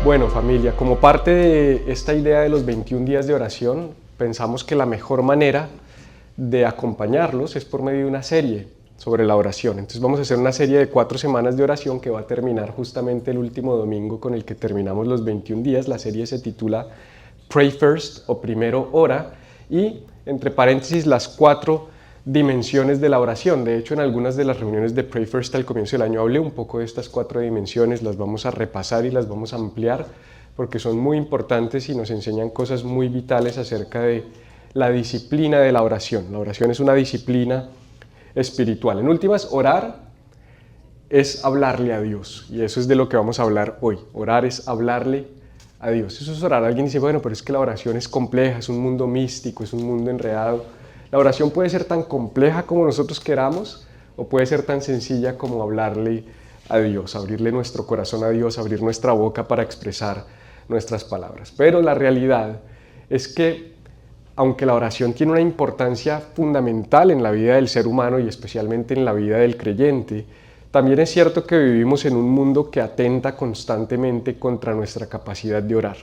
Bueno, familia, como parte de esta idea de los 21 días de oración, pensamos que la mejor manera de acompañarlos es por medio de una serie sobre la oración. Entonces vamos a hacer una serie de 4 semanas de oración que va a terminar justamente el último domingo con el que terminamos los 21 días. La serie se titula Pray First o Primero Ora y entre paréntesis las 4 dimensiones de la oración. De hecho, en algunas de las reuniones de Pray First al comienzo del año hablé un poco de estas 4 dimensiones, las vamos a repasar y las vamos a ampliar porque son muy importantes y nos enseñan cosas muy vitales acerca de la disciplina de la oración. La oración es una disciplina espiritual. En últimas, orar es hablarle a Dios y eso es de lo que vamos a hablar hoy. Orar es hablarle a Dios. Eso es orar. Alguien dice, bueno, pero es que la oración es compleja, es un mundo místico, es un mundo enredado. La oración puede ser tan compleja como nosotros queramos o puede ser tan sencilla como hablarle a Dios, abrirle nuestro corazón a Dios, abrir nuestra boca para expresar nuestras palabras. Pero la realidad es que aunque la oración tiene una importancia fundamental en la vida del ser humano y especialmente en la vida del creyente, también es cierto que vivimos en un mundo que atenta constantemente contra nuestra capacidad de orar.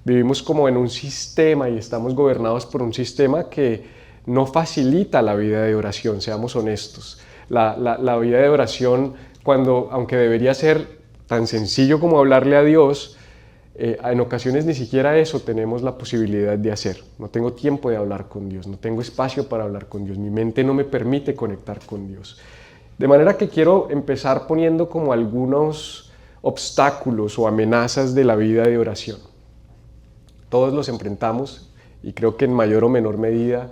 Vivimos como en un sistema y estamos gobernados por un sistema que no facilita la vida de oración, seamos honestos. La vida de oración, aunque debería ser tan sencillo como hablarle a Dios, en ocasiones ni siquiera eso tenemos la posibilidad de hacer. No tengo tiempo de hablar con Dios, no tengo espacio para hablar con Dios, mi mente no me permite conectar con Dios. De manera que quiero empezar poniendo como algunos obstáculos o amenazas de la vida de oración. Todos los enfrentamos y creo que en mayor o menor medida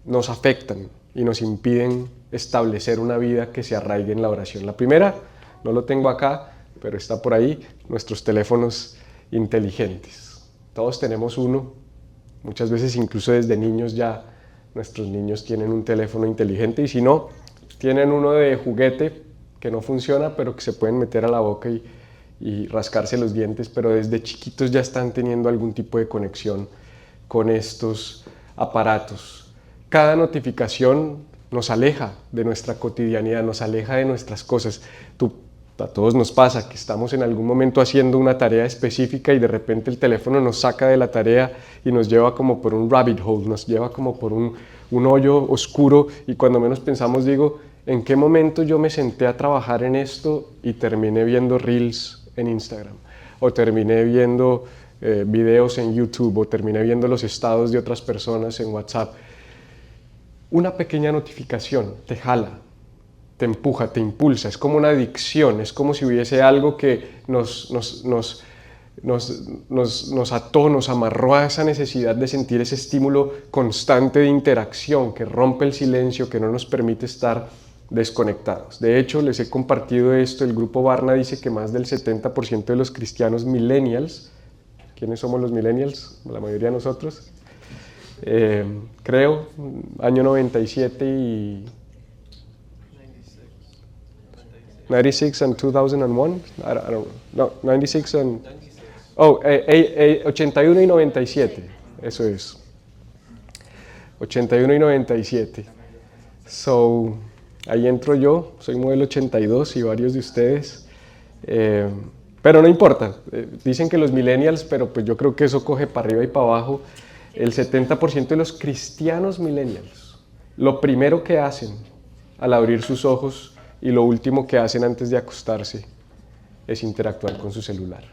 nos afectan y nos impiden establecer una vida que se arraigue en la oración. La primera, no lo tengo acá, pero está por ahí, nuestros teléfonos inteligentes. Todos tenemos uno, muchas veces incluso desde niños ya nuestros niños tienen un teléfono inteligente y si no, tienen uno de juguete que no funciona, pero que se pueden meter a la boca y rascarse los dientes, pero desde chiquitos ya están teniendo algún tipo de conexión con estos aparatos. Cada notificación nos aleja de nuestra cotidianidad, nos aleja de nuestras cosas. A todos nos pasa que estamos en algún momento haciendo una tarea específica y de repente el teléfono nos saca de la tarea y nos lleva como por un rabbit hole, nos lleva como por un hoyo oscuro y cuando menos pensamos digo, ¿en qué momento yo me senté a trabajar en esto y terminé viendo reels en Instagram? O terminé viendo videos en YouTube o terminé viendo los estados de otras personas en WhatsApp. Una pequeña notificación te jala, te empuja, te impulsa, es como una adicción, es como si hubiese algo que nos ató, nos amarró a esa necesidad de sentir ese estímulo constante de interacción que rompe el silencio, que no nos permite estar desconectados. De hecho, les he compartido esto, el grupo Barna dice que más del 70% de los cristianos millennials, ¿quiénes somos los millennials? La mayoría de nosotros, creo, año 97 y 96 and 2001, I don't know. No, 96 and... Oh, 81 y 97, eso es. 81 y 97. So, ahí entro yo, soy modelo 82 y varios de ustedes. Pero no importa, dicen que los millennials, pero pues yo creo que eso coge para arriba y para abajo. El 70% de los cristianos millennials, lo primero que hacen al abrir sus ojos y lo último que hacen antes de acostarse es interactuar con su celular.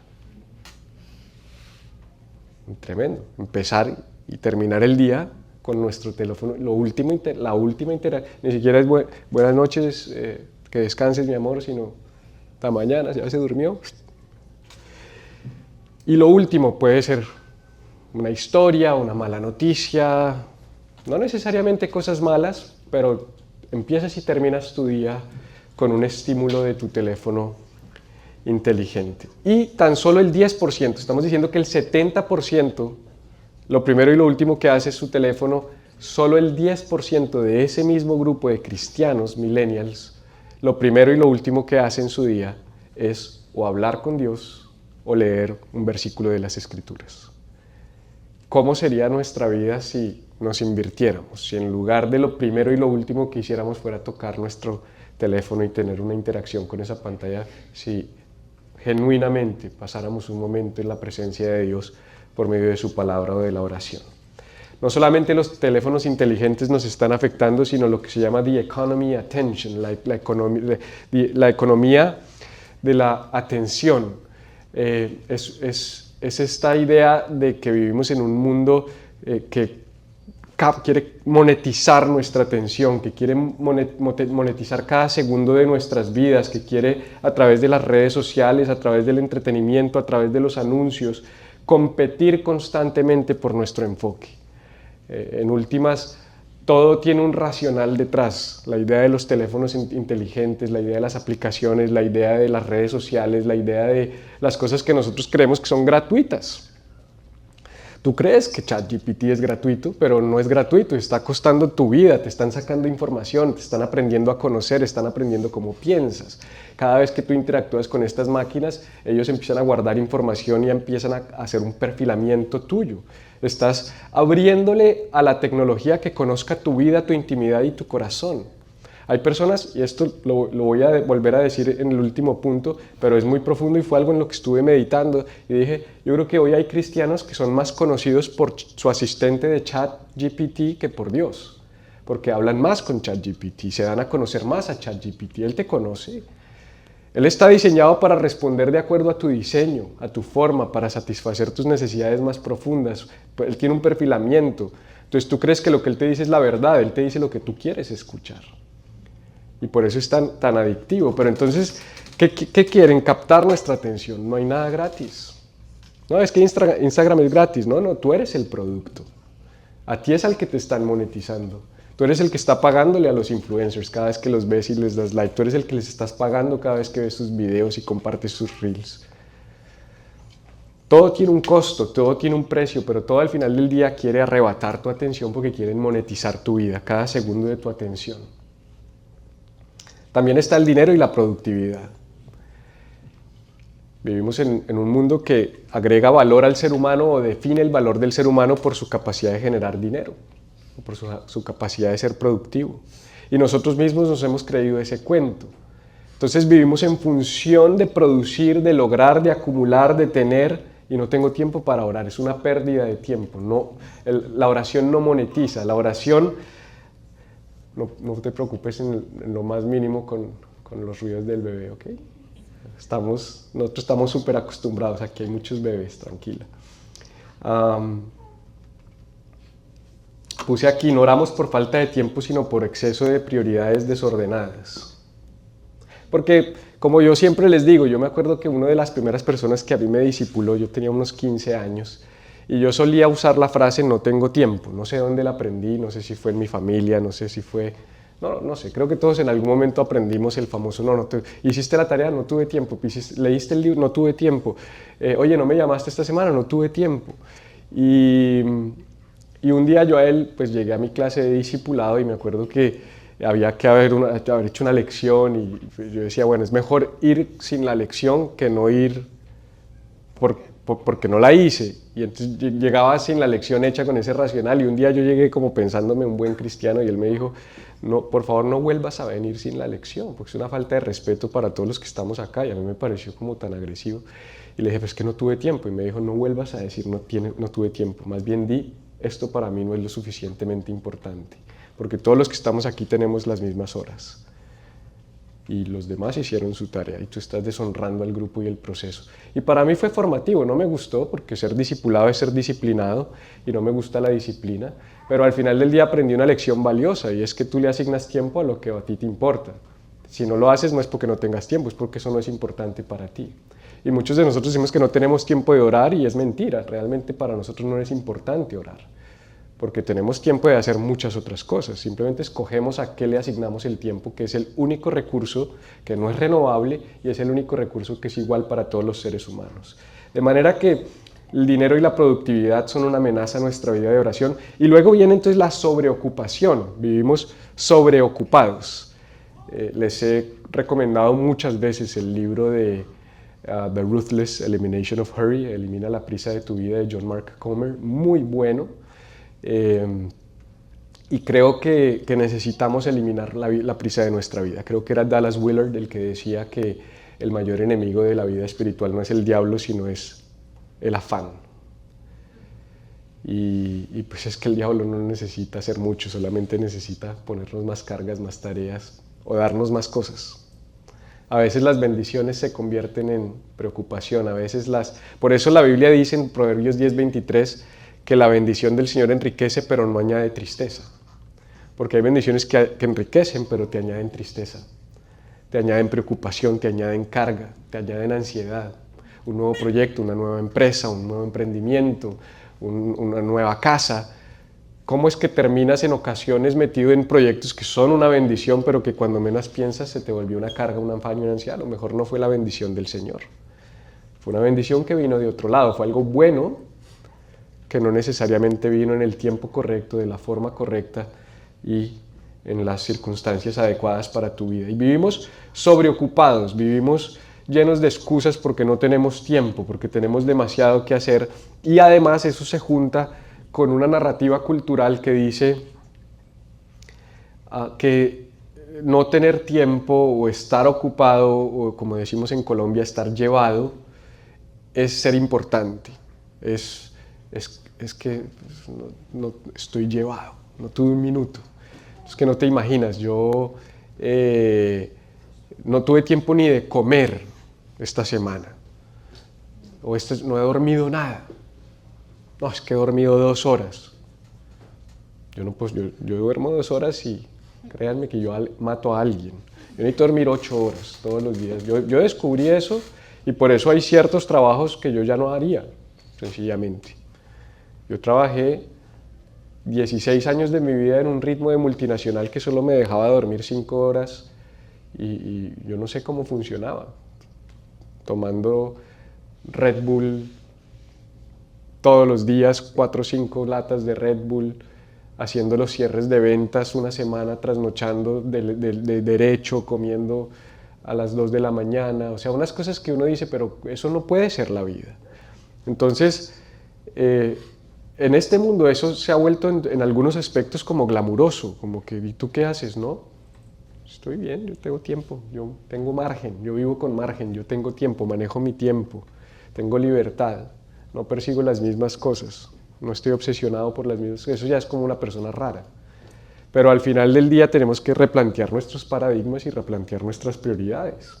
Tremendo. Empezar y terminar el día con nuestro teléfono. La última interacción. Ni siquiera es buenas noches, que descanses mi amor, sino hasta mañana, ya se durmió. Y lo último puede ser una historia, una mala noticia, no necesariamente cosas malas, pero empiezas y terminas tu día con un estímulo de tu teléfono inteligente. Y tan solo el 10%, estamos diciendo que el 70%, lo primero y lo último que hace es su teléfono, solo el 10% de ese mismo grupo de cristianos, millennials, lo primero y lo último que hace en su día es o hablar con Dios o leer un versículo de las Escrituras. ¿Cómo sería nuestra vida si nos invirtiéramos? Si en lugar de lo primero y lo último que hiciéramos fuera tocar nuestro teléfono y tener una interacción con esa pantalla, si genuinamente pasáramos un momento en la presencia de Dios por medio de su palabra o de la oración. No solamente los teléfonos inteligentes nos están afectando, sino lo que se llama the economy attention, la economía de la atención. Es esta idea de que vivimos en un mundo que quiere monetizar nuestra atención, que quiere monetizar cada segundo de nuestras vidas, que quiere a través de las redes sociales, a través del entretenimiento, a través de los anuncios, competir constantemente por nuestro enfoque. En últimas, todo tiene un racional detrás. La idea de los teléfonos inteligentes, la idea de las aplicaciones, la idea de las redes sociales, la idea de las cosas que nosotros creemos que son gratuitas. Tú crees que ChatGPT es gratuito, pero no es gratuito, está costando tu vida, te están sacando información, te están aprendiendo a conocer, están aprendiendo cómo piensas. Cada vez que tú interactúas con estas máquinas, ellos empiezan a guardar información y empiezan a hacer un perfilamiento tuyo. Estás abriéndole a la tecnología que conozca tu vida, tu intimidad y tu corazón. Hay personas, y esto lo voy a volver a decir en el último punto, pero es muy profundo y fue algo en lo que estuve meditando y dije, yo creo que hoy hay cristianos que son más conocidos por su asistente de ChatGPT que por Dios, porque hablan más con ChatGPT, se dan a conocer más a ChatGPT, Él te conoce. Él está diseñado para responder de acuerdo a tu diseño, a tu forma, para satisfacer tus necesidades más profundas. Él tiene un perfilamiento. Entonces tú crees que lo que Él te dice es la verdad, Él te dice lo que tú quieres escuchar. Y por eso es tan adictivo. Pero entonces, ¿qué quieren? Captar nuestra atención. No hay nada gratis. No, es que Instagram es gratis. No, tú eres el producto. A ti es al que te están monetizando. Tú eres el que está pagándole a los influencers cada vez que los ves y les das like. Tú eres el que les estás pagando cada vez que ves sus videos y compartes sus reels. Todo tiene un costo, todo tiene un precio, pero todo al final del día quiere arrebatar tu atención porque quieren monetizar tu vida, cada segundo de tu atención. También está el dinero y la productividad. Vivimos en un mundo que agrega valor al ser humano o define el valor del ser humano por su capacidad de generar dinero, o por su capacidad de ser productivo. Y nosotros mismos nos hemos creído ese cuento. Entonces vivimos en función de producir, de lograr, de acumular, de tener, y no tengo tiempo para orar. Es una pérdida de tiempo. La oración no monetiza. La oración, no te preocupes en lo más mínimo con los ruidos del bebé, ¿ok? Nosotros estamos súper acostumbrados, aquí hay muchos bebés, tranquila. Puse aquí, no oramos por falta de tiempo, sino por exceso de prioridades desordenadas. Porque, como yo siempre les digo, yo me acuerdo que una de las primeras personas que a mí me discipuló, yo tenía unos 15 años, y yo solía usar la frase no tengo tiempo. No sé dónde la aprendí, no sé si fue en mi familia, no sé si fue... No sé, creo que todos en algún momento aprendimos el famoso hiciste la tarea, no tuve tiempo, leíste el libro, no tuve tiempo, oye, no me llamaste esta semana, no tuve tiempo. Y un día yo a él, pues llegué a mi clase de discipulado y me acuerdo que había que haber hecho una lección y yo decía, bueno, es mejor ir sin la lección que no ir porque no la hice. Y entonces llegaba sin la lección hecha con ese racional y un día yo llegué como pensándome un buen cristiano y él me dijo, no, por favor no vuelvas a venir sin la lección, porque es una falta de respeto para todos los que estamos acá, y a mí me pareció como tan agresivo. Y le dije, pues que no tuve tiempo, y me dijo, no vuelvas a decir no tuve tiempo, más bien di, esto para mí no es lo suficientemente importante, porque todos los que estamos aquí tenemos las mismas horas. Y los demás hicieron su tarea y tú estás deshonrando al grupo y el proceso. Y para mí fue formativo, no me gustó porque ser discipulado es ser disciplinado y no me gusta la disciplina, pero al final del día aprendí una lección valiosa y es que tú le asignas tiempo a lo que a ti te importa. Si no lo haces no es porque no tengas tiempo, es porque eso no es importante para ti. Y muchos de nosotros decimos que no tenemos tiempo de orar y es mentira, realmente para nosotros no es importante orar. Porque tenemos tiempo de hacer muchas otras cosas, simplemente escogemos a qué le asignamos el tiempo, que es el único recurso que no es renovable y es el único recurso que es igual para todos los seres humanos. De manera que el dinero y la productividad son una amenaza a nuestra vida de oración. Y luego viene entonces la sobreocupación, vivimos sobreocupados. Les he recomendado muchas veces el libro de The Ruthless Elimination of Hurry, Elimina la prisa de tu vida, de John Mark Comer, muy bueno. Y creo que necesitamos eliminar la prisa de nuestra vida. Creo que era Dallas Willard el que decía que el mayor enemigo de la vida espiritual no es el diablo, sino es el afán. Y pues es que el diablo no necesita hacer mucho, solamente necesita ponernos más cargas, más tareas o darnos más cosas. A veces las bendiciones se convierten en preocupación, por eso la Biblia dice en Proverbios 10:23 que la bendición del Señor enriquece pero no añade tristeza. Porque hay bendiciones que enriquecen pero te añaden tristeza, te añaden preocupación, te añaden carga, te añaden ansiedad. Un nuevo proyecto, una nueva empresa, un nuevo emprendimiento, una nueva casa. ¿Cómo es que terminas en ocasiones metido en proyectos que son una bendición, pero que cuando menos piensas se te volvió una carga, un afán y una ansiedad? A lo mejor no fue la bendición del Señor. Fue una bendición que vino de otro lado, fue algo bueno que no necesariamente vino en el tiempo correcto, de la forma correcta y en las circunstancias adecuadas para tu vida. Y vivimos sobreocupados, vivimos llenos de excusas porque no tenemos tiempo, porque tenemos demasiado que hacer, y además eso se junta con una narrativa cultural que dice que no tener tiempo o estar ocupado, o como decimos en Colombia, estar llevado, es ser importante. Es que no estoy llevado, no tuve un minuto. Es que no te imaginas, yo no tuve tiempo ni de comer esta semana, o no he dormido nada. No, es que he dormido 2 horas. Yo duermo 2 horas y créanme que yo mato a alguien. Yo necesito dormir 8 horas todos los días. Yo descubrí eso y por eso hay ciertos trabajos que yo ya no haría, sencillamente. Yo trabajé 16 años de mi vida en un ritmo de multinacional que solo me dejaba dormir 5 horas y yo no sé cómo funcionaba. Tomando Red Bull todos los días, 4 o 5 latas de Red Bull, haciendo los cierres de ventas una semana, trasnochando de derecho, comiendo a las 2 de la mañana, o sea, unas cosas que uno dice, pero eso no puede ser la vida. Entonces, en este mundo eso se ha vuelto en algunos aspectos como glamuroso, como que, ¿y tú qué haces? No, estoy bien, yo tengo tiempo, yo tengo margen, yo vivo con margen, yo tengo tiempo, manejo mi tiempo, tengo libertad. No persigo las mismas cosas, no estoy obsesionado por las mismas cosas, eso ya es como una persona rara. Pero al final del día tenemos que replantear nuestros paradigmas y replantear nuestras prioridades.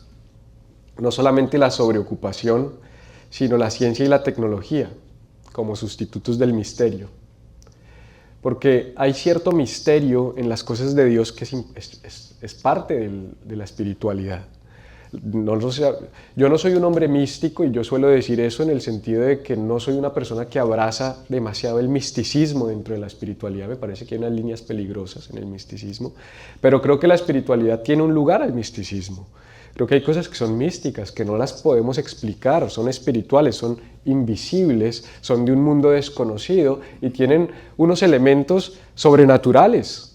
No solamente la sobreocupación, sino la ciencia y la tecnología como sustitutos del misterio. Porque hay cierto misterio en las cosas de Dios que es parte de la espiritualidad. Yo no soy un hombre místico y yo suelo decir eso en el sentido de que no soy una persona que abraza demasiado el misticismo dentro de la espiritualidad. Me parece que hay unas líneas peligrosas en el misticismo, pero creo que la espiritualidad tiene un lugar al misticismo. Creo que hay cosas que son místicas, que no las podemos explicar, son espirituales, son invisibles, son de un mundo desconocido y tienen unos elementos sobrenaturales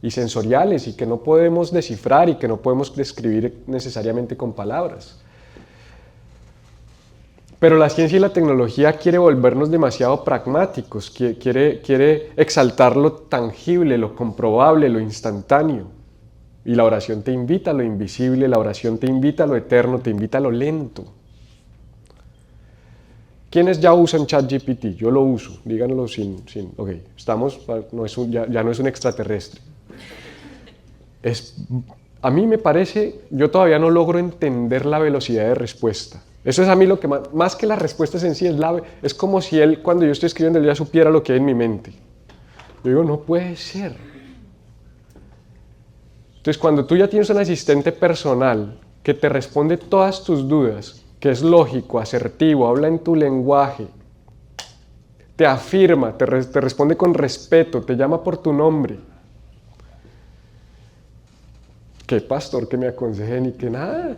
y sensoriales y que no podemos descifrar y que no podemos describir necesariamente con palabras. Pero la ciencia y la tecnología quiere volvernos demasiado pragmáticos, quiere exaltar lo tangible, lo comprobable, lo instantáneo. Y la oración te invita a lo invisible, la oración te invita a lo eterno, te invita a lo lento. ¿Quiénes ya usan ChatGPT? Yo lo uso, díganlo sin ok, ya no es un extraterrestre. A mí me parece, yo todavía no logro entender la velocidad de respuesta. Eso es a mí lo que más que las respuestas en sí, es como si él, cuando yo estoy escribiendo, él ya supiera lo que hay en mi mente. Yo digo, no puede ser. Entonces, cuando tú ya tienes un asistente personal que te responde todas tus dudas, que es lógico, asertivo, habla en tu lenguaje, te afirma, te responde con respeto, te llama por tu nombre, qué pastor que me aconseje ni que nada,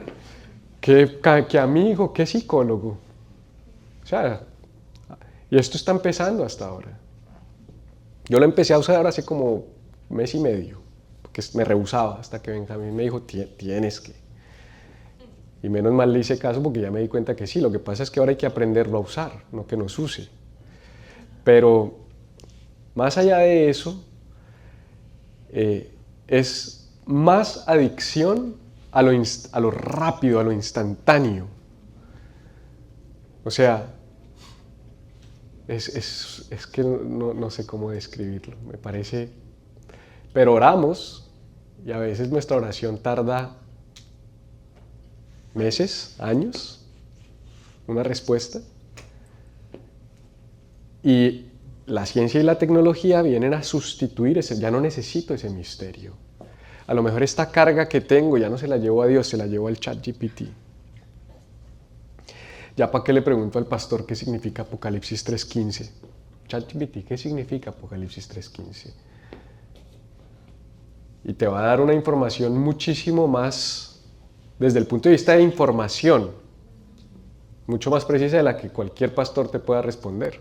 qué amigo, qué psicólogo. O sea, y esto está empezando hasta ahora. Yo lo empecé a usar hace como 1 mes y medio, porque me rehusaba hasta que Benjamín me dijo, tienes que. Y menos mal le hice caso porque ya me di cuenta que sí, lo que pasa es que ahora hay que aprenderlo a usar, no que nos use. Pero más allá de eso, es más adicción a lo rápido, a lo instantáneo. O sea, es que no sé cómo describirlo, me parece. Pero oramos y a veces nuestra oración tarda meses, años, una respuesta. Y la ciencia y la tecnología vienen a sustituir ya no necesito ese misterio. A lo mejor esta carga que tengo ya no se la llevo a Dios, se la llevo al ChatGPT. Ya para qué le pregunto al pastor qué significa Apocalipsis 3.15. ChatGPT, ¿qué significa Apocalipsis 3.15? Y te va a dar una información muchísimo más, desde el punto de vista de información, mucho más precisa de la que cualquier pastor te pueda responder.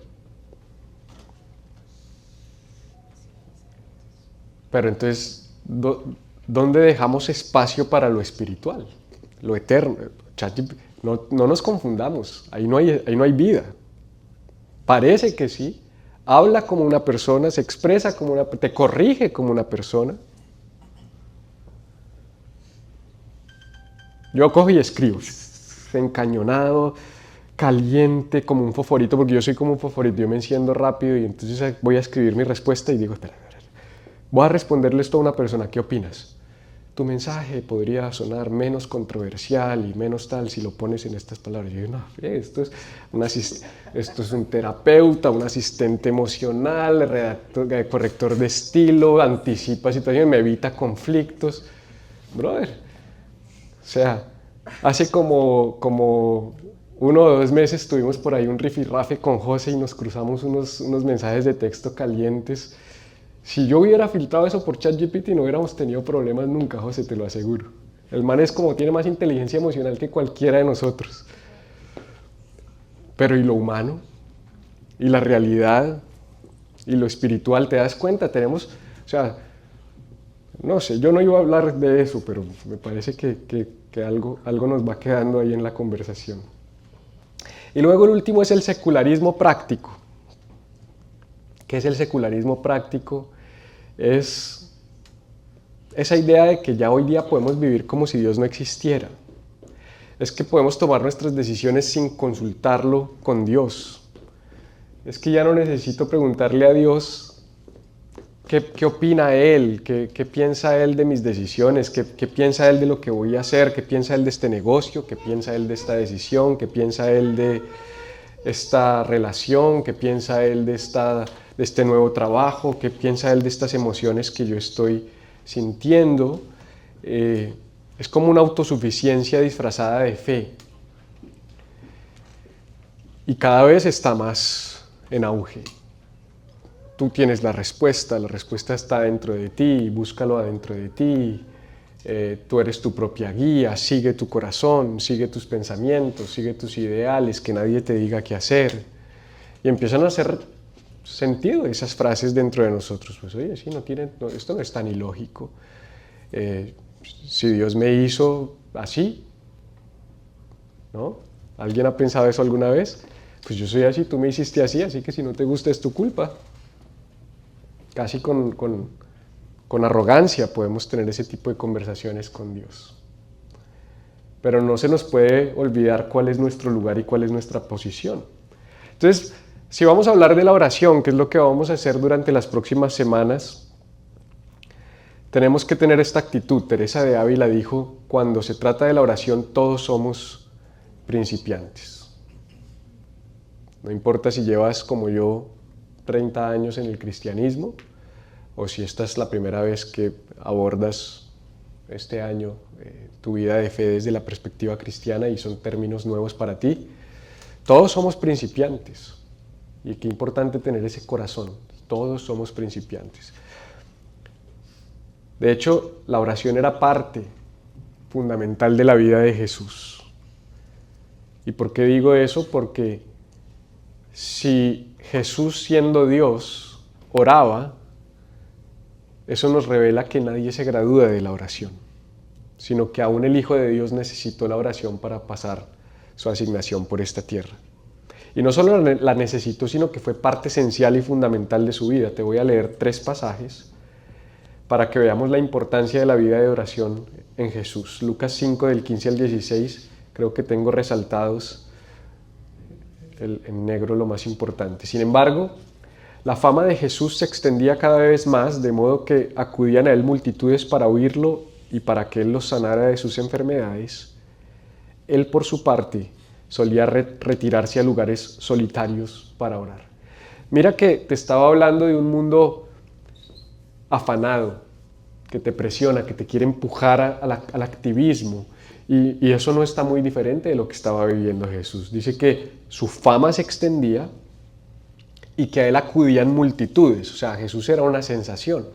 Pero entonces, ¿dónde dejamos espacio para lo espiritual, lo eterno? No nos confundamos, ahí no hay vida. Parece que sí, habla como una persona, se expresa como te corrige como una persona. Yo cojo y escribo, encañonado, caliente, como un fosforito, porque yo soy como un fosforito, yo me enciendo rápido y entonces voy a escribir mi respuesta y digo, espera, voy a responderle esto a una persona, ¿qué opinas? Tu mensaje podría sonar menos controversial y menos tal si lo pones en estas palabras. Yo digo, no, esto es un terapeuta, un asistente emocional, corrector de estilo, anticipa situaciones, me evita conflictos. Brother, o sea, hace como 1 o 2 meses tuvimos por ahí un rifirrafe con José y nos cruzamos unos mensajes de texto calientes. Si yo hubiera filtrado eso por ChatGPT no hubiéramos tenido problemas nunca, José, te lo aseguro. El man es como tiene más inteligencia emocional que cualquiera de nosotros. Pero ¿y lo humano? ¿Y la realidad? ¿Y lo espiritual? ¿Te das cuenta? Tenemos, o sea, no sé, yo no iba a hablar de eso, pero me parece que algo nos va quedando ahí en la conversación. Y luego el último es el secularismo práctico. ¿Qué es el secularismo práctico? Es esa idea de que ya hoy día podemos vivir como si Dios no existiera. Es que podemos tomar nuestras decisiones sin consultarlo con Dios. Es que ya no necesito preguntarle a Dios qué opina Él, qué piensa Él de mis decisiones, qué piensa Él de lo que voy a hacer, qué piensa Él de este negocio, qué piensa Él de esta decisión, qué piensa Él de esta relación, qué piensa Él de este nuevo trabajo, qué piensa Él de estas emociones que yo estoy sintiendo. Es como una autosuficiencia disfrazada de fe. Y cada vez está más en auge. Tú tienes la respuesta está dentro de ti, búscalo adentro de ti. Tú eres tu propia guía, sigue tu corazón, sigue tus pensamientos, sigue tus ideales, que nadie te diga qué hacer. Y empiezan a hacer sentido esas frases dentro de nosotros. Pues oye, sí, esto no es tan ilógico. Si Dios me hizo así, ¿no? ¿Alguien ha pensado eso alguna vez? Pues yo soy así, tú me hiciste así que si no te gusta es tu culpa. Casi con arrogancia podemos tener ese tipo de conversaciones con Dios. Pero no se nos puede olvidar cuál es nuestro lugar y cuál es nuestra posición. Entonces, si vamos a hablar de la oración, que es lo que vamos a hacer durante las próximas semanas, tenemos que tener esta actitud. Teresa de Ávila dijo, cuando se trata de la oración, todos somos principiantes. No importa si llevas, como yo, 30 años en el cristianismo, o si esta es la primera vez que abordas este año tu vida de fe desde la perspectiva cristiana y son términos nuevos para ti, todos somos principiantes. Y qué importante tener ese corazón, todos somos principiantes. De hecho, la oración era parte fundamental de la vida de Jesús. ¿Y por qué digo eso? Porque si Jesús, siendo Dios, oraba, eso nos revela que nadie se gradúa de la oración, sino que aún el Hijo de Dios necesitó la oración para pasar su asignación por esta tierra. Y no solo la necesitó, sino que fue parte esencial y fundamental de su vida. Te voy a leer 3 pasajes para que veamos la importancia de la vida de oración en Jesús. Lucas 5 del 15 al 16, creo que tengo resaltados en negro lo más importante. Sin embargo, la fama de Jesús se extendía cada vez más, de modo que acudían a él multitudes para oírlo y para que él los sanara de sus enfermedades. Él, por su parte, solía retirarse a lugares solitarios para orar. Mira que te estaba hablando de un mundo afanado, que te presiona, que te quiere empujar al activismo. Y eso no está muy diferente de lo que estaba viviendo Jesús. Dice que su fama se extendía y que a él acudían multitudes. O sea, Jesús era una sensación.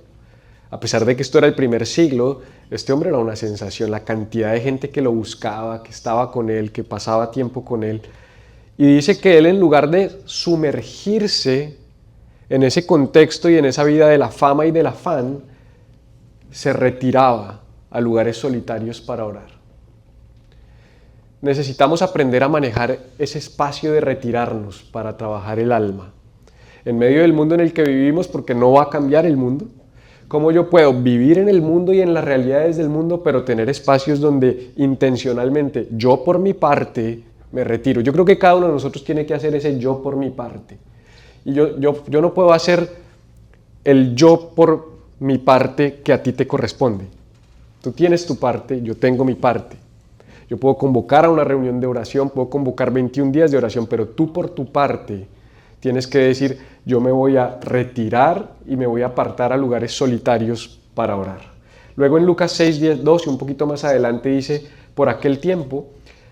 A pesar de que esto era el primer siglo, este hombre era una sensación. La cantidad de gente que lo buscaba, que estaba con él, que pasaba tiempo con él. Y dice que él, en lugar de sumergirse en ese contexto y en esa vida de la fama y del afán, se retiraba a lugares solitarios para orar. Necesitamos aprender a manejar ese espacio de retirarnos para trabajar el alma. En medio del mundo en el que vivimos, porque no va a cambiar el mundo. ¿Cómo yo puedo vivir en el mundo y en las realidades del mundo, pero tener espacios donde intencionalmente yo por mi parte me retiro? Yo creo que cada uno de nosotros tiene que hacer ese yo por mi parte. Y yo no puedo hacer el yo por mi parte que a ti te corresponde. Tú tienes tu parte, yo tengo mi parte. Yo puedo convocar a una reunión de oración, puedo convocar 21 días de oración, pero tú por tu parte tienes que decir, yo me voy a retirar y me voy a apartar a lugares solitarios para orar. Luego en Lucas 6, 10, 12, un poquito más adelante dice, por aquel tiempo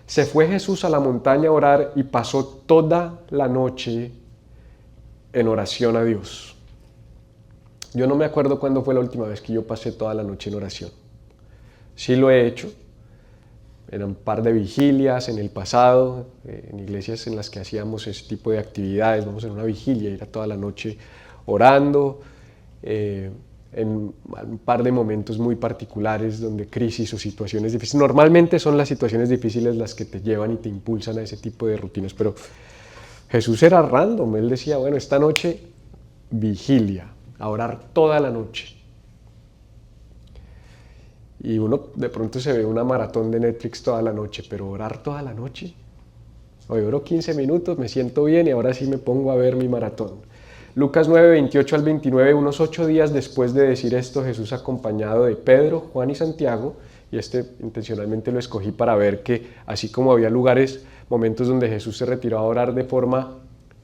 se fue Jesús a la montaña a orar y pasó toda la noche en oración a Dios. Yo no me acuerdo cuándo fue la última vez que yo pasé toda la noche en oración. Sí lo he hecho, en un par de vigilias en el pasado, en iglesias en las que hacíamos ese tipo de actividades. Vamos a una vigilia, ir a toda la noche orando, en un par de momentos muy particulares donde crisis o situaciones difíciles. Normalmente son las situaciones difíciles las que te llevan y te impulsan a ese tipo de rutinas, pero Jesús era random. Él decía, bueno, esta noche vigilia, a orar toda la noche. Y uno de pronto se ve una maratón de Netflix toda la noche, pero orar toda la noche. Hoy oro 15 minutos, me siento bien y ahora sí me pongo a ver mi maratón. Lucas 9, 28 al 29, unos 8 días después de decir esto, Jesús acompañado de Pedro, Juan y Santiago, y intencionalmente lo escogí para ver que así como había lugares, momentos donde Jesús se retiraba a orar de forma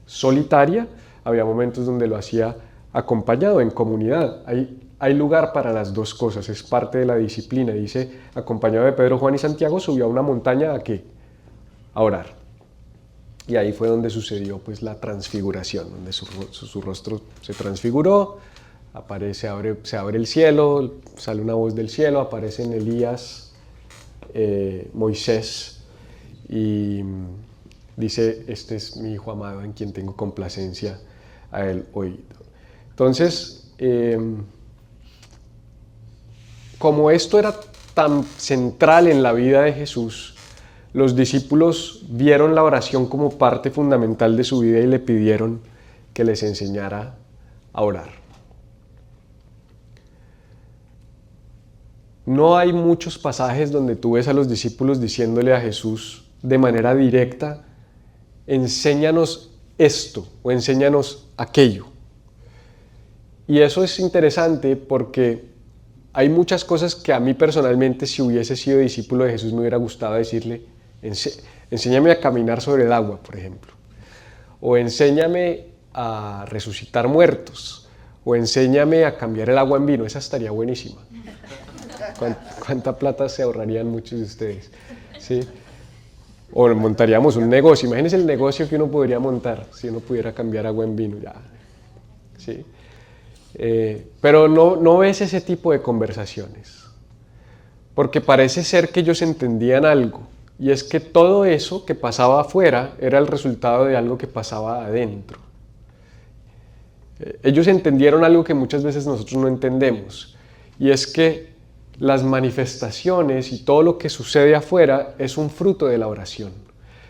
solitaria, había momentos donde lo hacía acompañado, en comunidad. Hay lugar para las dos cosas, es parte de la disciplina. Dice, acompañado de Pedro, Juan y Santiago, subió a una montaña ¿a qué? A orar. Y ahí fue donde sucedió pues la transfiguración, donde su rostro se transfiguró, se abre el cielo, sale una voz del cielo, aparecen Elías, Moisés, y dice, este es mi hijo amado en quien tengo complacencia a él oído. Entonces, como esto era tan central en la vida de Jesús, los discípulos vieron la oración como parte fundamental de su vida y le pidieron que les enseñara a orar. No hay muchos pasajes donde tú ves a los discípulos diciéndole a Jesús de manera directa, enséñanos esto o enséñanos aquello. Y eso es interesante porque hay muchas cosas que a mí personalmente, si hubiese sido discípulo de Jesús, me hubiera gustado decirle, enséñame a caminar sobre el agua, por ejemplo, o enséñame a resucitar muertos, o enséñame a cambiar el agua en vino. Esa estaría buenísima. ¿Cuánta plata se ahorrarían muchos de ustedes? ¿Sí? O montaríamos un negocio. Imagínense el negocio que uno podría montar si uno pudiera cambiar agua en vino. Ya. ¿Sí? Pero no ves ese tipo de conversaciones, porque parece ser que ellos entendían algo, y es que todo eso que pasaba afuera era el resultado de algo que pasaba adentro. Ellos entendieron algo que muchas veces nosotros no entendemos, y es que las manifestaciones y todo lo que sucede afuera es un fruto de la oración.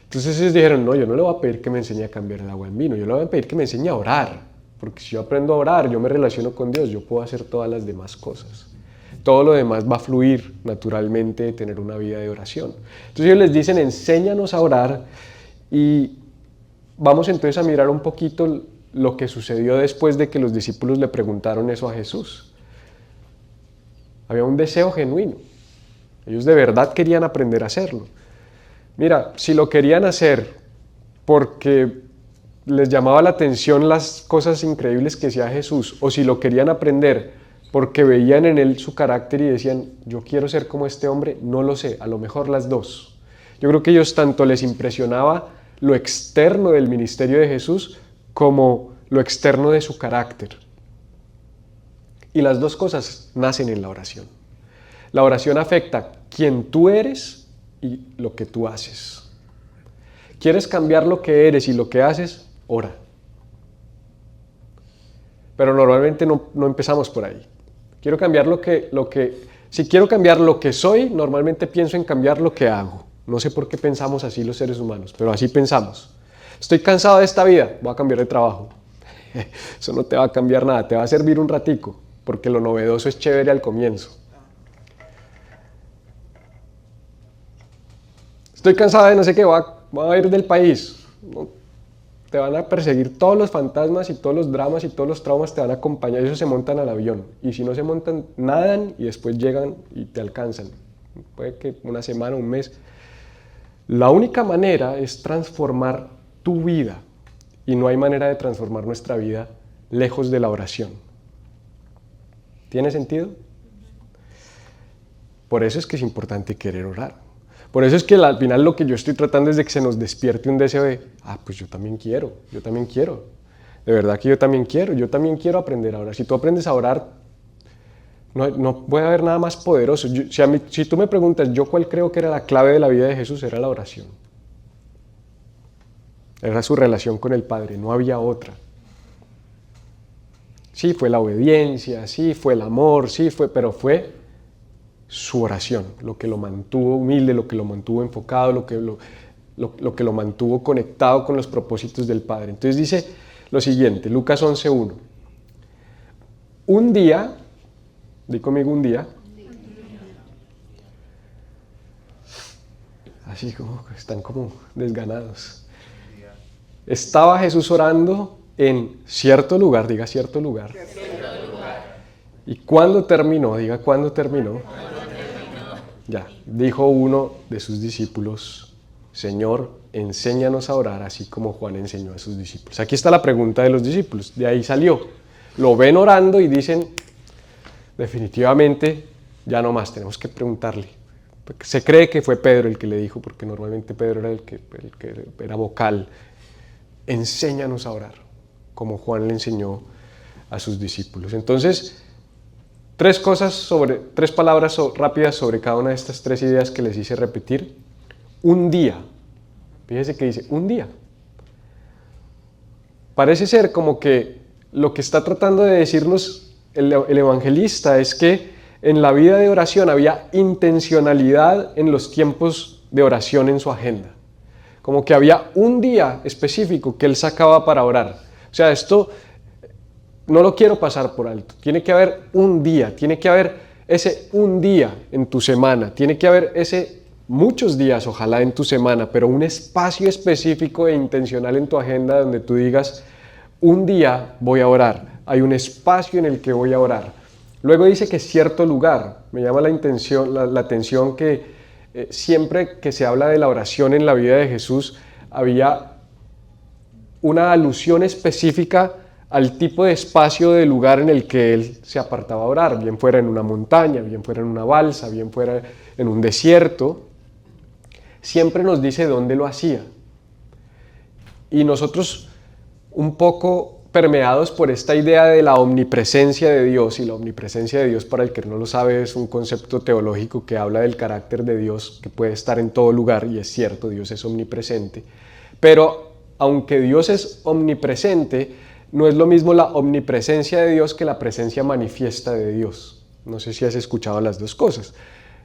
Entonces ellos dijeron, no, yo no le voy a pedir que me enseñe a cambiar el agua en vino, yo le voy a pedir que me enseñe a orar. Porque si yo aprendo a orar, yo me relaciono con Dios, yo puedo hacer todas las demás cosas. Todo lo demás va a fluir naturalmente de tener una vida de oración. Entonces ellos les dicen, enséñanos a orar, y vamos entonces a mirar un poquito lo que sucedió después de que los discípulos le preguntaron eso a Jesús. Había un deseo genuino. Ellos de verdad querían aprender a hacerlo. Mira, si lo querían hacer porque les llamaba la atención las cosas increíbles que hacía Jesús, o si lo querían aprender porque veían en él su carácter y decían, yo quiero ser como este hombre, no lo sé, a lo mejor las dos. Yo creo que ellos tanto les impresionaba lo externo del ministerio de Jesús como lo externo de su carácter. Y las dos cosas nacen en la oración. La oración afecta quién tú eres y lo que tú haces. ¿Quieres cambiar lo que eres y lo que haces? Ora. Pero normalmente no empezamos por ahí. Si quiero cambiar lo que soy, normalmente pienso en cambiar lo que hago. No sé por qué pensamos así los seres humanos, pero así pensamos. Estoy cansado de esta vida, voy a cambiar de trabajo. Eso no te va a cambiar nada, te va a servir un ratico, porque lo novedoso es chévere al comienzo. Estoy cansado de no sé qué, voy a ir del país. Te van a perseguir todos los fantasmas y todos los dramas y todos los traumas te van a acompañar. Ellos se montan al avión, y si no se montan, nadan y después llegan y te alcanzan. Puede que una semana, un mes. La única manera es transformar tu vida, y no hay manera de transformar nuestra vida lejos de la oración. ¿Tiene sentido? Por eso es que es importante querer orar. Por eso es que al final lo que yo estoy tratando es de que se nos despierte un deseo de, pues yo también quiero. De verdad que yo también quiero aprender a orar. Si tú aprendes a orar, no puede haber nada más poderoso. Si tú me preguntas, yo cuál creo que era la clave de la vida de Jesús, era la oración. Era su relación con el Padre, no había otra. Sí, fue la obediencia, sí, fue el amor, pero fue su oración, lo que lo mantuvo humilde, lo que lo mantuvo enfocado, lo que lo mantuvo conectado con los propósitos del Padre. Entonces dice lo siguiente, Lucas 11:1. Un día, di conmigo un día, así como están como desganados. Estaba Jesús orando en cierto lugar, diga cierto lugar. ¿Y cuándo terminó? Diga cuándo terminó. Ya, dijo uno de sus discípulos, Señor, enséñanos a orar así como Juan enseñó a sus discípulos. Aquí está la pregunta de los discípulos, de ahí salió. Lo ven orando y dicen, definitivamente, ya no más, tenemos que preguntarle. Se cree que fue Pedro el que le dijo, porque normalmente Pedro era el que era vocal. Enséñanos a orar, como Juan le enseñó a sus discípulos. Entonces, tres palabras rápidas sobre cada una de estas tres ideas que les hice repetir. Un día. Fíjese que dice, un día. Parece ser como que lo que está tratando de decirnos el evangelista es que en la vida de oración había intencionalidad en los tiempos de oración en su agenda. Como que había un día específico que él sacaba para orar. O sea, esto no lo quiero pasar por alto. Tiene que haber un día, tiene que haber ese un día en tu semana, tiene que haber muchos días, ojalá en tu semana, pero un espacio específico e intencional en tu agenda donde tú digas, un día voy a orar, hay un espacio en el que voy a orar. Luego dice que cierto lugar, me llama la atención que siempre que se habla de la oración en la vida de Jesús, había una alusión específica al tipo de espacio de lugar en el que él se apartaba a orar, bien fuera en una montaña, bien fuera en una balsa, bien fuera en un desierto. Siempre nos dice dónde lo hacía. Y nosotros, un poco permeados por esta idea de la omnipresencia de Dios, y la omnipresencia de Dios, para el que no lo sabe, es un concepto teológico que habla del carácter de Dios, que puede estar en todo lugar, y es cierto, Dios es omnipresente. Pero aunque Dios es omnipresente, no es lo mismo la omnipresencia de Dios que la presencia manifiesta de Dios. No sé si has escuchado las dos cosas.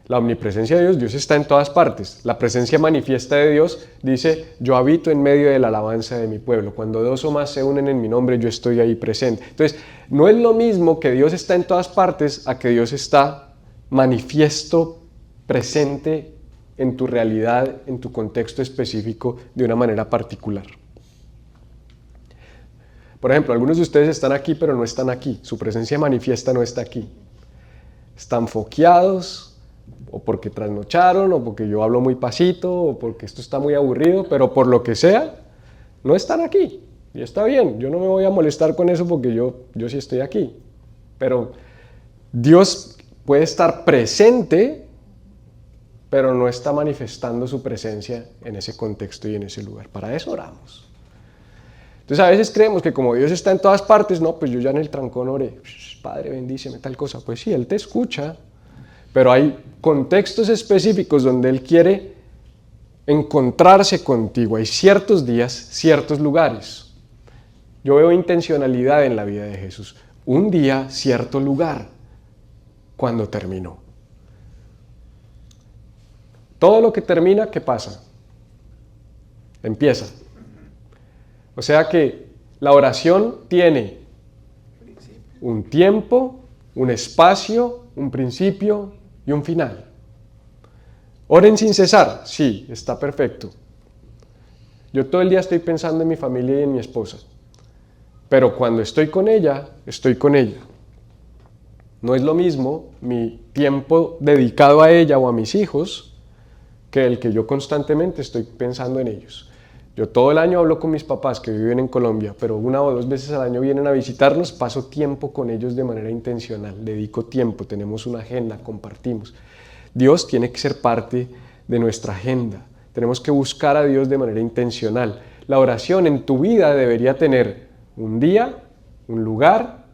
La omnipresencia de Dios, Dios está en todas partes. La presencia manifiesta de Dios dice, yo habito en medio de la alabanza de mi pueblo. Cuando dos o más se unen en mi nombre, yo estoy ahí presente. Entonces, no es lo mismo que Dios está en todas partes a que Dios está manifiesto, presente en tu realidad, en tu contexto específico, de una manera particular. Por ejemplo, algunos de ustedes están aquí, pero no están aquí. Su presencia manifiesta no está aquí. Están foqueados, o porque trasnocharon, o porque yo hablo muy pasito, o porque esto está muy aburrido, pero por lo que sea, no están aquí. Y está bien, yo no me voy a molestar con eso porque yo sí estoy aquí. Pero Dios puede estar presente, pero no está manifestando su presencia en ese contexto y en ese lugar. Para eso oramos. Entonces a veces creemos que como Dios está en todas partes, no, pues yo ya en el trancón oré, Padre bendíceme tal cosa. Pues sí, Él te escucha, pero hay contextos específicos donde Él quiere encontrarse contigo. Hay ciertos días, ciertos lugares. Yo veo intencionalidad en la vida de Jesús. Un día, cierto lugar, cuando terminó. Todo lo que termina, ¿qué pasa? Empieza. O sea que la oración tiene un tiempo, un espacio, un principio y un final. ¿Oren sin cesar? Sí, está perfecto. Yo todo el día estoy pensando en mi familia y en mi esposa. Pero cuando estoy con ella, estoy con ella. No es lo mismo mi tiempo dedicado a ella o a mis hijos que el que yo constantemente estoy pensando en ellos. Yo todo el año hablo con mis papás que viven en Colombia, pero 1 o 2 veces al año vienen a visitarnos, paso tiempo con ellos de manera intencional, dedico tiempo, tenemos una agenda, compartimos. Dios tiene que ser parte de nuestra agenda, tenemos que buscar a Dios de manera intencional. La oración en tu vida debería tener un día, un lugar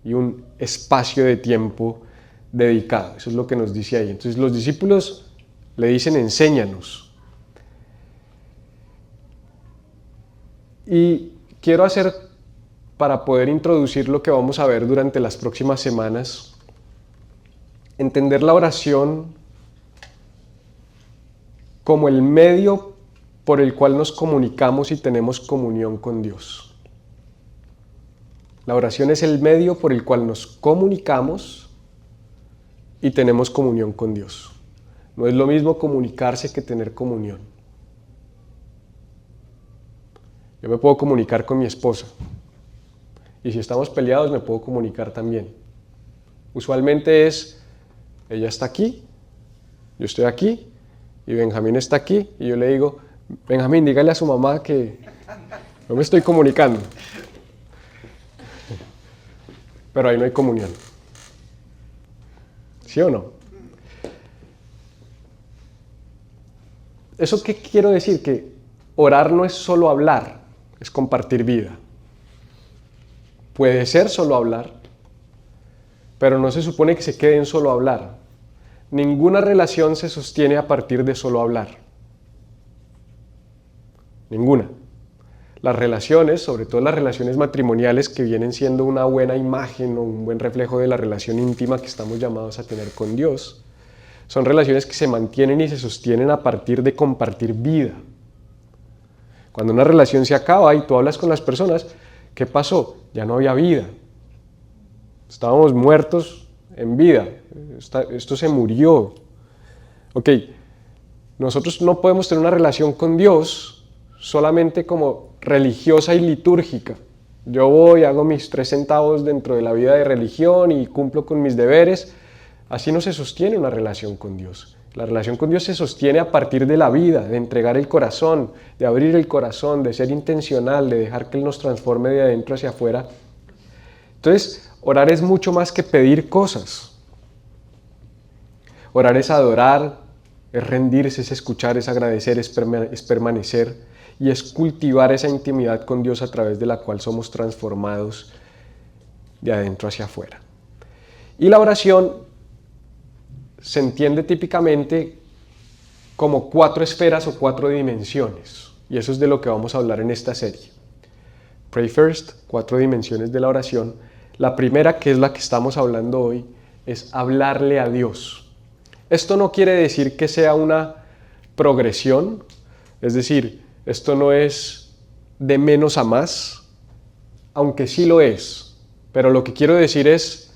y un espacio de tiempo dedicado. Eso es lo que nos dice ahí. Entonces los discípulos le dicen, enséñanos. Y quiero hacer, para poder introducir lo que vamos a ver durante las próximas semanas, entender la oración como el medio por el cual nos comunicamos y tenemos comunión con Dios. La oración es el medio por el cual nos comunicamos y tenemos comunión con Dios. No es lo mismo comunicarse que tener comunión. Yo me puedo comunicar con mi esposa y si estamos peleados me puedo comunicar también. Usualmente es, ella está aquí, yo estoy aquí y Benjamín está aquí y yo le digo, Benjamín, dígale a su mamá que no me estoy comunicando. Pero ahí no hay comunión. ¿Sí o no? ¿Eso qué quiero decir? Que orar no es solo hablar, es compartir vida. Puede ser solo hablar, pero no se supone que se quede en solo hablar. Ninguna relación se sostiene a partir de solo hablar. Ninguna. Las relaciones, sobre todo las relaciones matrimoniales, que vienen siendo una buena imagen o un buen reflejo de la relación íntima que estamos llamados a tener con Dios, son relaciones que se mantienen y se sostienen a partir de compartir vida. Cuando una relación se acaba y tú hablas con las personas, ¿qué pasó? Ya no había vida. Estábamos muertos en vida. Esto se murió. Ok, nosotros no podemos tener una relación con Dios solamente como religiosa y litúrgica. Yo voy, hago mis 3 centavos dentro de la vida de religión y cumplo con mis deberes. Así no se sostiene una relación con Dios. La relación con Dios se sostiene a partir de la vida, de entregar el corazón, de abrir el corazón, de ser intencional, de dejar que Él nos transforme de adentro hacia afuera. Entonces, orar es mucho más que pedir cosas. Orar es adorar, es rendirse, es escuchar, es agradecer, es permanecer y es cultivar esa intimidad con Dios a través de la cual somos transformados de adentro hacia afuera. Y la oración se entiende típicamente como 4 esferas o 4 dimensiones. Y eso es de lo que vamos a hablar en esta serie. Pray First, 4 dimensiones de la oración. La primera, que es la que estamos hablando hoy, es hablarle a Dios. Esto no quiere decir que sea una progresión, es decir, esto no es de menos a más, aunque sí lo es, pero lo que quiero decir es,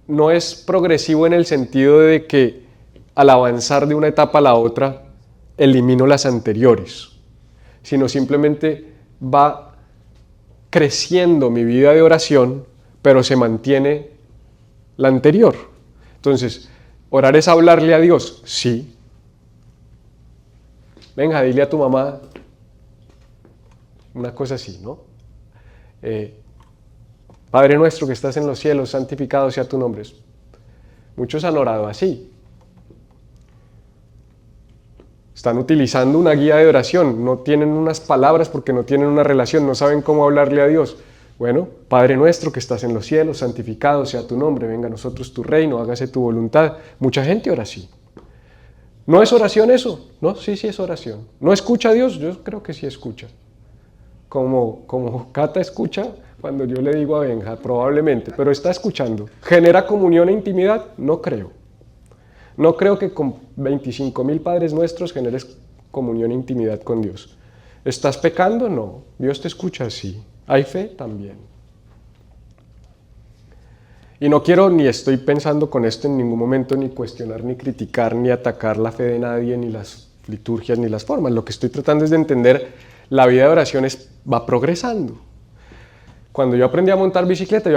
no es progresivo en el sentido de que al avanzar de una etapa a la otra, elimino las anteriores, sino simplemente va creciendo mi vida de oración, pero se mantiene la anterior. Entonces, ¿orar es hablarle a Dios? Sí. Venga, dile a tu mamá una cosa así, ¿no? Padre nuestro que estás en los cielos, santificado sea tu nombre. Muchos han orado así. Están utilizando una guía de oración, no tienen unas palabras porque no tienen una relación, no saben cómo hablarle a Dios. Bueno, Padre nuestro que estás en los cielos, santificado sea tu nombre, venga a nosotros tu reino, hágase tu voluntad. Mucha gente ora así. ¿No es oración eso? No, sí es oración. ¿No escucha a Dios? Yo creo que sí escucha. Como Cata escucha cuando yo le digo a Benja, probablemente, pero está escuchando. ¿Genera comunión e intimidad? No creo. No creo que con 25,000 Padres Nuestros generes comunión e intimidad con Dios. ¿Estás pecando? No. ¿Dios te escucha? Sí. ¿Hay fe? También. Y no quiero ni estoy pensando con esto en ningún momento ni cuestionar, ni criticar, ni atacar la fe de nadie, ni las liturgias, ni las formas. Lo que estoy tratando es de entender, la vida de oración va progresando. Cuando yo aprendí a montar bicicleta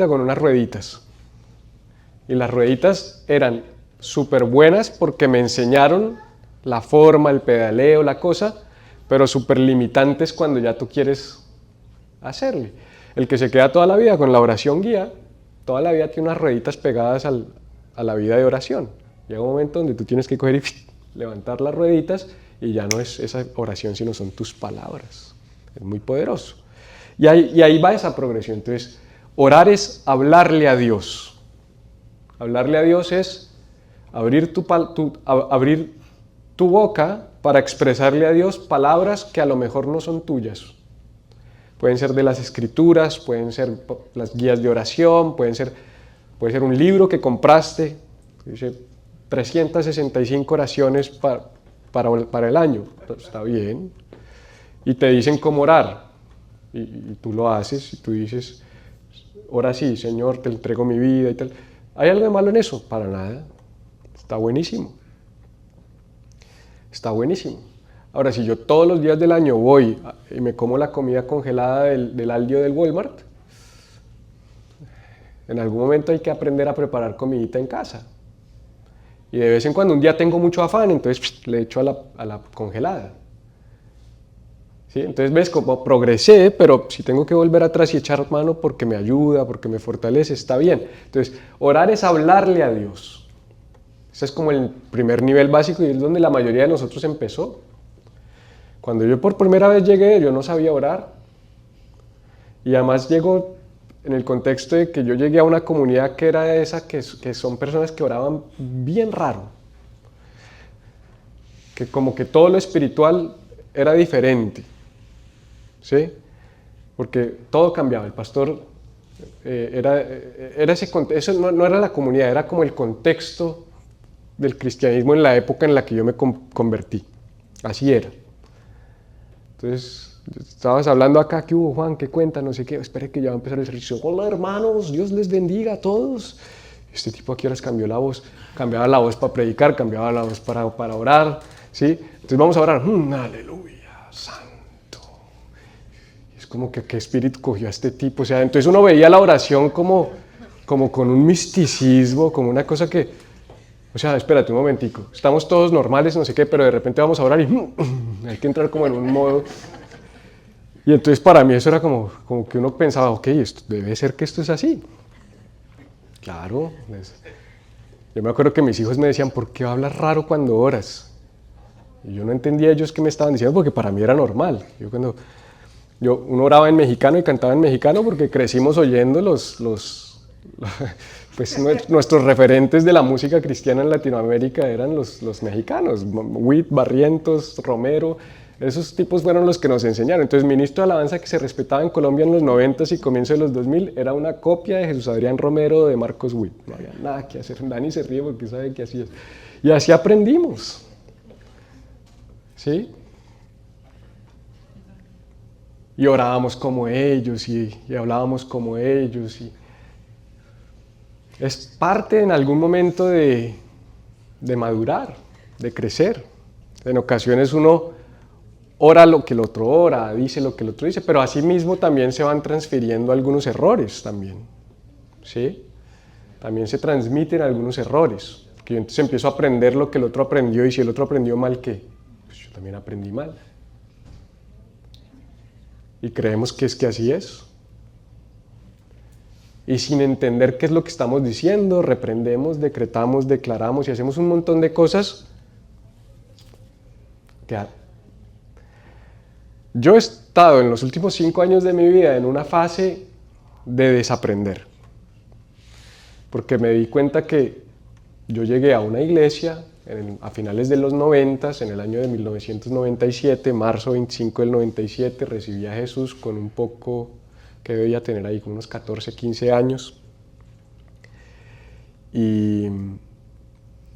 con unas rueditas. Y las rueditas eran súper buenas porque me enseñaron la forma, el pedaleo, la cosa, pero súper limitantes cuando ya tú quieres hacerle. El que se queda toda la vida con la oración guía, toda la vida tiene unas rueditas pegadas a la vida de oración. Llega un momento donde tú tienes que coger y levantar las rueditas y ya no es esa oración, sino son tus palabras. Es muy poderoso. Y ahí va esa progresión. Entonces, orar es hablarle a Dios. Hablarle a Dios es abrir tu boca para expresarle a Dios palabras que a lo mejor no son tuyas. Pueden ser de las escrituras, pueden ser las guías de oración, puede ser un libro que compraste, dice 365 oraciones para el año. Está bien. Y te dicen cómo orar. Y tú lo haces y tú dices, ora sí, Señor, te entrego mi vida y tal. ¿Hay algo de malo en eso? Para nada. Está buenísimo. Está buenísimo. Ahora, si yo todos los días del año voy y me como la comida congelada del Aldio del Walmart, en algún momento hay que aprender a preparar comidita en casa. Y de vez en cuando un día tengo mucho afán, entonces le echo a la congelada. ¿Sí? Entonces ves como progresé, pero si tengo que volver atrás y echar mano porque me ayuda, porque me fortalece, está bien. Entonces, orar es hablarle a Dios. Ese es como el primer nivel básico y es donde la mayoría de nosotros empezó. Cuando yo por primera vez llegué, yo no sabía orar. Y además llegó en el contexto de que yo llegué a una comunidad que era esa, que son personas que oraban bien raro. Que como que todo lo espiritual era diferente. ¿Sí? Porque todo cambiaba. El pastor era ese contexto, eso no era la comunidad, era como el contexto del cristianismo en la época en la que yo me convertí. Así era. Entonces, estabas hablando acá, ¿qué hubo, Juan? ¿Qué cuenta? No sé qué. Espere que ya va a empezar el servicio. Hola, hermanos, Dios les bendiga a todos. Este tipo aquí horas cambió la voz. Cambiaba la voz para predicar, cambiaba la voz para orar. ¿Sí? Entonces vamos a orar. Aleluya, santo. Es como que qué espíritu cogió a este tipo. O sea, entonces uno veía la oración como con un misticismo, como una cosa que... O sea, espérate un momentico, estamos todos normales, no sé qué, pero de repente vamos a orar y hay que entrar como en un modo. Y entonces para mí eso era como que uno pensaba, ok, esto, debe ser que esto es así. Claro. Yo me acuerdo que mis hijos me decían, ¿por qué hablas raro cuando oras? Y yo no entendía ellos qué me estaban diciendo porque para mí era normal. Uno oraba en mexicano y cantaba en mexicano porque crecimos oyendo pues nuestros referentes de la música cristiana en Latinoamérica eran los mexicanos, Witt, Barrientos, Romero, Esos tipos fueron los que nos enseñaron. Entonces, ministro de alabanza que se respetaba en Colombia en los 90 y comienzo de los 2000 era una copia de Jesús Adrián Romero o de Marcos Witt. No había nada que hacer. Dani se ríe porque sabe que así es. Y así aprendimos. ¿Sí? Y orábamos como ellos y hablábamos como ellos. Es parte en algún momento de madurar, de crecer. En ocasiones uno ora lo que el otro ora, dice lo que el otro dice, pero asimismo también se van transfiriendo algunos errores también, ¿sí? También se transmiten algunos errores, que yo entonces empiezo a aprender lo que el otro aprendió y si el otro aprendió mal, ¿qué? Pues yo también aprendí mal. Y creemos que es que así es. Y sin entender qué es lo que estamos diciendo, reprendemos, decretamos, declaramos y hacemos un montón de cosas que yo he estado en los últimos 5 años de mi vida en una fase de desaprender, porque me di cuenta que yo llegué a una iglesia a finales de los 90, en el año de 1997, marzo 25 del 97, recibí a Jesús con un poco, que debía tener ahí, con unos 14, 15 años, y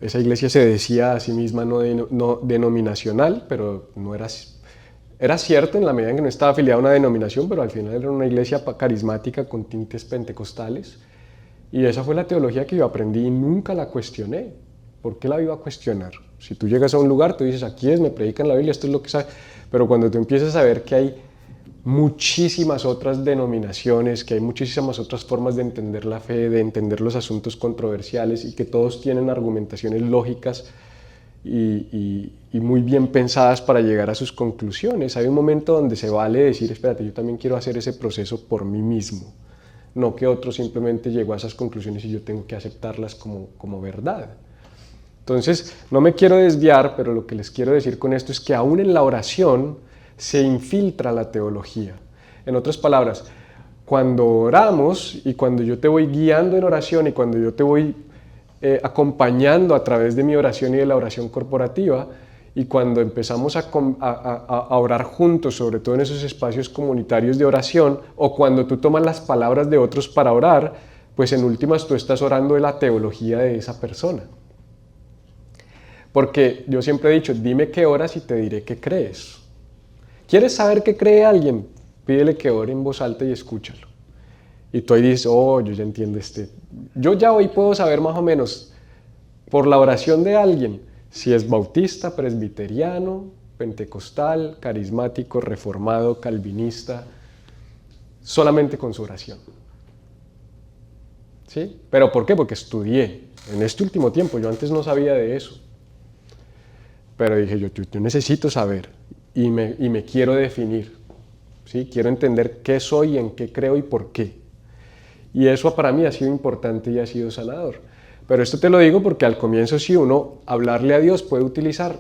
esa iglesia se decía a sí misma no denominacional, pero no era... Era cierto en la medida en que no estaba afiliada a una denominación, pero al final era una iglesia carismática con tintes pentecostales. Y esa fue la teología que yo aprendí y nunca la cuestioné. ¿Por qué la iba a cuestionar? Si tú llegas a un lugar, tú dices, aquí es, me predican la Biblia, esto es lo que sabe. Pero cuando tú empiezas a ver que hay muchísimas otras denominaciones, que hay muchísimas otras formas de entender la fe, de entender los asuntos controversiales y que todos tienen argumentaciones lógicas, y muy bien pensadas para llegar a sus conclusiones. Hay un momento donde se vale decir, espérate, yo también quiero hacer ese proceso por mí mismo, no que otro simplemente llegó a esas conclusiones y yo tengo que aceptarlas como verdad. Entonces, no me quiero desviar, pero lo que les quiero decir con esto es que aún en la oración se infiltra la teología. En otras palabras, cuando oramos y cuando yo te voy guiando en oración y cuando yo te voy acompañando a través de mi oración y de la oración corporativa, y cuando empezamos a orar juntos, sobre todo en esos espacios comunitarios de oración, o cuando tú tomas las palabras de otros para orar, pues en últimas tú estás orando de la teología de esa persona. Porque yo siempre he dicho, dime qué oras y te diré qué crees. ¿Quieres saber qué cree alguien? Pídele que ore en voz alta y escúchalo. Y tú ahí dices, oh, yo ya entiendo Yo ya hoy puedo saber más o menos, por la oración de alguien, si es bautista, presbiteriano, pentecostal, carismático, reformado, calvinista, solamente con su oración. ¿Sí? ¿Pero por qué? Porque estudié. En este último tiempo, yo antes no sabía de eso. Pero dije, yo necesito saber y me quiero definir. ¿Sí? Quiero entender qué soy, en qué creo y por qué. Y eso para mí ha sido importante y ha sido sanador. Pero esto te lo digo porque al comienzo sí uno hablarle a Dios puede utilizar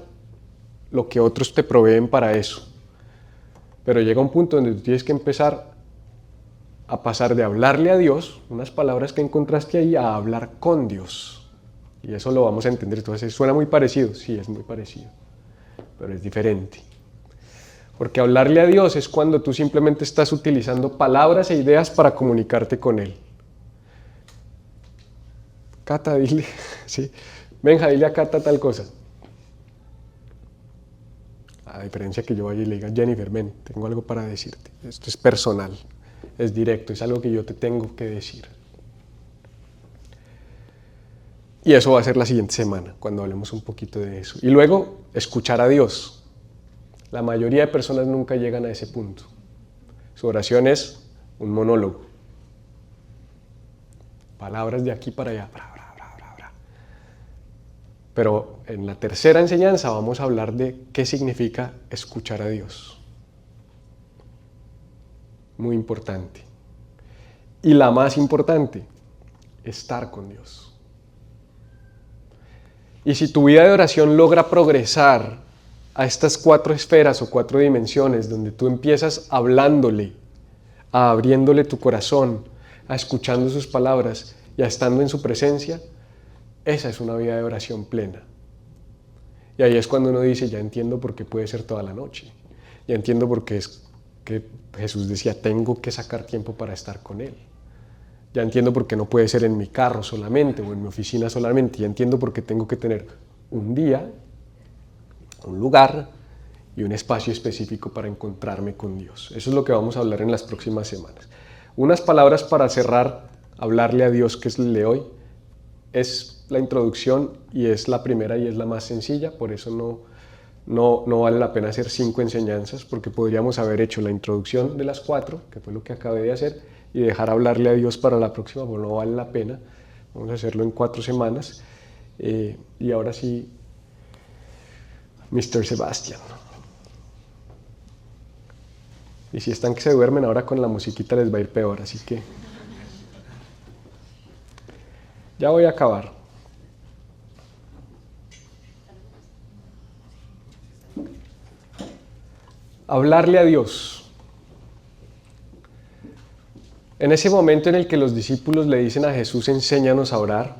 lo que otros te proveen para eso. Pero llega un punto donde tú tienes que empezar a pasar de hablarle a Dios, unas palabras que encontraste ahí, a hablar con Dios. Y eso lo vamos a entender. Entonces, ¿suena muy parecido? Sí, es muy parecido, pero es diferente. Porque hablarle a Dios es cuando tú simplemente estás utilizando palabras e ideas para comunicarte con Él. Cata, dile, sí. Benja, dile a Cata tal cosa. A diferencia que yo vaya y le diga, Jennifer, ven, tengo algo para decirte. Esto es personal, es directo, es algo que yo te tengo que decir. Y eso va a ser la siguiente semana, cuando hablemos un poquito de eso. Y luego, escuchar a Dios. La mayoría de personas nunca llegan a ese punto. Su oración es un monólogo. Palabras de aquí para allá. Pero en la tercera enseñanza vamos a hablar de qué significa escuchar a Dios. Muy importante. Y la más importante, estar con Dios. Y si tu vida de oración logra progresar a estas 4 esferas o 4 dimensiones, donde tú empiezas hablándole, a abriéndole tu corazón, a escuchando sus palabras y a estando en su presencia, esa es una vida de oración plena. Y ahí es cuando uno dice, ya entiendo por qué puede ser toda la noche. Ya entiendo por qué es que Jesús decía, tengo que sacar tiempo para estar con Él. Ya entiendo por qué no puede ser en mi carro solamente o en mi oficina solamente. Ya entiendo por qué tengo que tener un día, un lugar y un espacio específico para encontrarme con Dios. Eso es lo que vamos a hablar en las próximas semanas. Unas palabras para cerrar, hablarle a Dios, que es el de hoy, es la introducción y es la primera y es la más sencilla, por eso no vale la pena hacer 5 enseñanzas, porque podríamos haber hecho la introducción de las 4, que fue lo que acabé de hacer, y dejar hablarle a Dios para la próxima, pues no vale la pena. Vamos a hacerlo en 4 semanas. Y ahora sí, Mr. Sebastian. Y si están que se duermen ahora con la musiquita les va a ir peor, así que ya voy a acabar. Hablarle a Dios. En ese momento en el que los discípulos le dicen a Jesús, enséñanos a orar,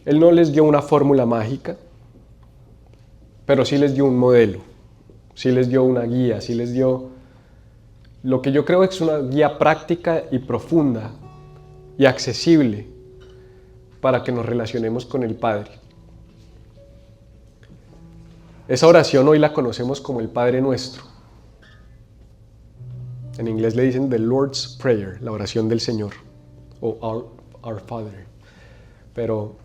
Él no les dio una fórmula mágica, pero sí les dio un modelo, sí les dio una guía, sí les dio lo que yo creo que es una guía práctica y profunda y accesible para que nos relacionemos con el Padre. Esa oración hoy la conocemos como el Padre Nuestro. En inglés le dicen the Lord's Prayer, la oración del Señor, o Our Father. Pero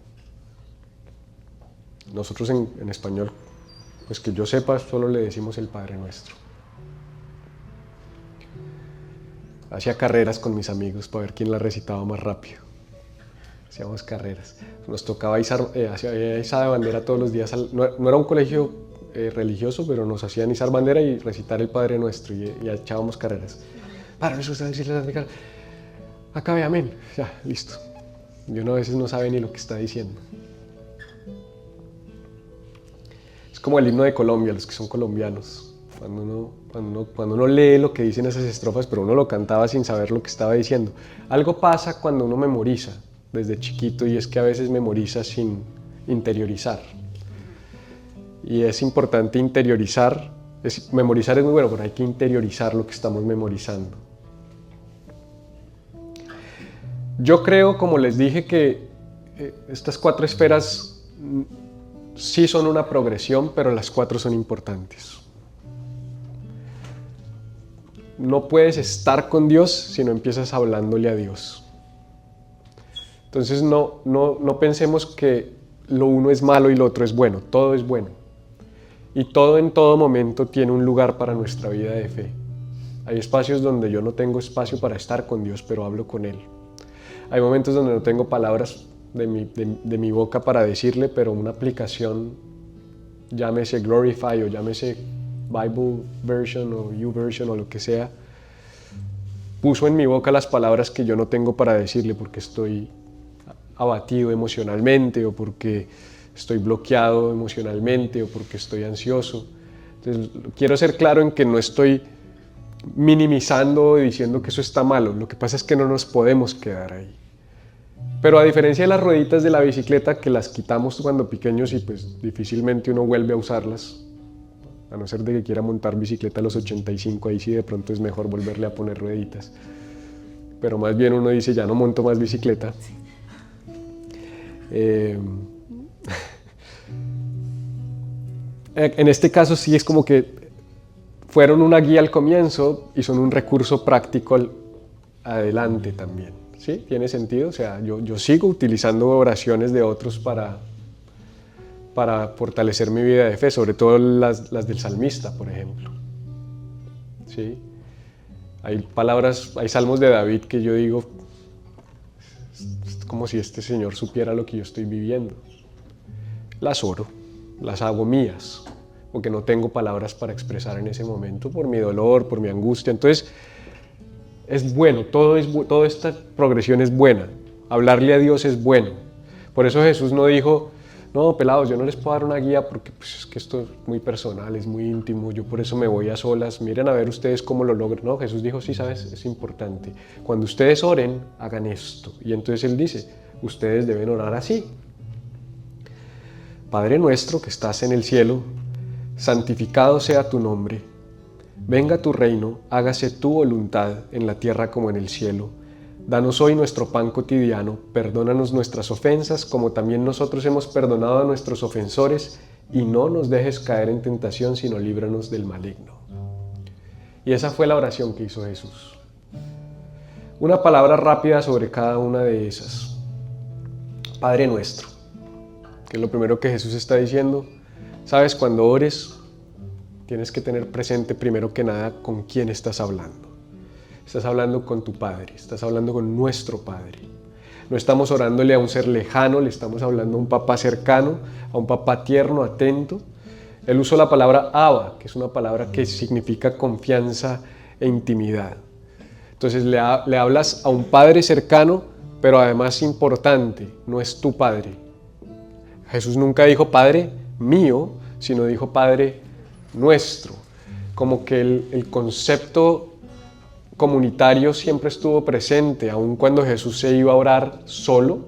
nosotros en español, pues que yo sepa, solo le decimos el Padre Nuestro. Hacía carreras con mis amigos para ver quién la recitaba más rápido. Hacíamos carreras. Nos tocaba izar de bandera todos los días. No era un colegio religioso, pero nos hacían izar bandera y recitar el Padre Nuestro y echábamos carreras. Para eso usted decirle acabe, amén. Ya, listo. Y uno a veces no sabe ni lo que está diciendo. Es como el himno de Colombia, los que son colombianos. Cuando uno lee lo que dicen esas estrofas, pero uno lo cantaba sin saber lo que estaba diciendo. Algo pasa cuando uno memoriza desde chiquito, y es que a veces memoriza sin interiorizar. Y es importante interiorizar. Memorizar es muy bueno, pero hay que interiorizar lo que estamos memorizando. Yo creo, como les dije, que estas 4 esferas sí son una progresión, pero las 4 son importantes. No puedes estar con Dios si no empiezas hablándole a Dios. Entonces no pensemos que lo uno es malo y lo otro es bueno. Todo es bueno. Y todo en todo momento tiene un lugar para nuestra vida de fe. Hay espacios donde yo no tengo espacio para estar con Dios, pero hablo con Él. Hay momentos donde no tengo palabras de mi boca para decirle, pero una aplicación, llámese Glorify o llámese Bible Version o YouVersion o lo que sea, puso en mi boca las palabras que yo no tengo para decirle porque estoy abatido emocionalmente o porque estoy bloqueado emocionalmente o porque estoy ansioso. Entonces, quiero ser claro en que no estoy minimizando y diciendo que eso está malo. Lo que pasa es que no nos podemos quedar ahí. Pero a diferencia de las rueditas de la bicicleta, que las quitamos cuando pequeños y pues difícilmente uno vuelve a usarlas, a no ser de que quiera montar bicicleta a los 85, ahí sí de pronto es mejor volverle a poner rueditas. Pero más bien uno dice, ya no monto más bicicleta. En este caso sí es como que fueron una guía al comienzo y son un recurso práctico adelante también. ¿Sí? ¿Tiene sentido? O sea, yo sigo utilizando oraciones de otros para fortalecer mi vida de fe, sobre todo las del salmista, por ejemplo. ¿Sí? Hay salmos de David que yo digo, es como si este señor supiera lo que yo estoy viviendo. Las oro, las hago mías, porque no tengo palabras para expresar en ese momento por mi dolor, por mi angustia. Entonces, es bueno, toda esta progresión es buena. Hablarle a Dios es bueno. Por eso Jesús no dijo, no, pelados, yo no les puedo dar una guía porque pues, es que esto es muy personal, es muy íntimo, yo por eso me voy a solas, miren a ver ustedes cómo lo logran. No, Jesús dijo, sí, sabes, es importante. Cuando ustedes oren, hagan esto. Y entonces Él dice, ustedes deben orar así. Padre nuestro que estás en el cielo, santificado sea tu nombre. Venga tu reino, hágase tu voluntad en la tierra como en el cielo. Danos hoy nuestro pan cotidiano, perdónanos nuestras ofensas como también nosotros hemos perdonado a nuestros ofensores, y no nos dejes caer en tentación, sino líbranos del maligno. Y esa fue la oración que hizo Jesús. Una palabra rápida sobre cada una de esas. Padre nuestro, que es lo primero que Jesús está diciendo. Sabes, cuando ores, tienes que tener presente primero que nada con quién estás hablando. Estás hablando con tu Padre, estás hablando con nuestro Padre. No estamos orándole a un ser lejano, le estamos hablando a un papá cercano, a un papá tierno, atento. Él usó la palabra Abba, que es una palabra que significa confianza e intimidad. Entonces le hablas a un Padre cercano, pero además importante, no es tu Padre. Jesús nunca dijo Padre mío, sino dijo Padre nuestro. Como que el concepto comunitario siempre estuvo presente, aun cuando Jesús se iba a orar solo.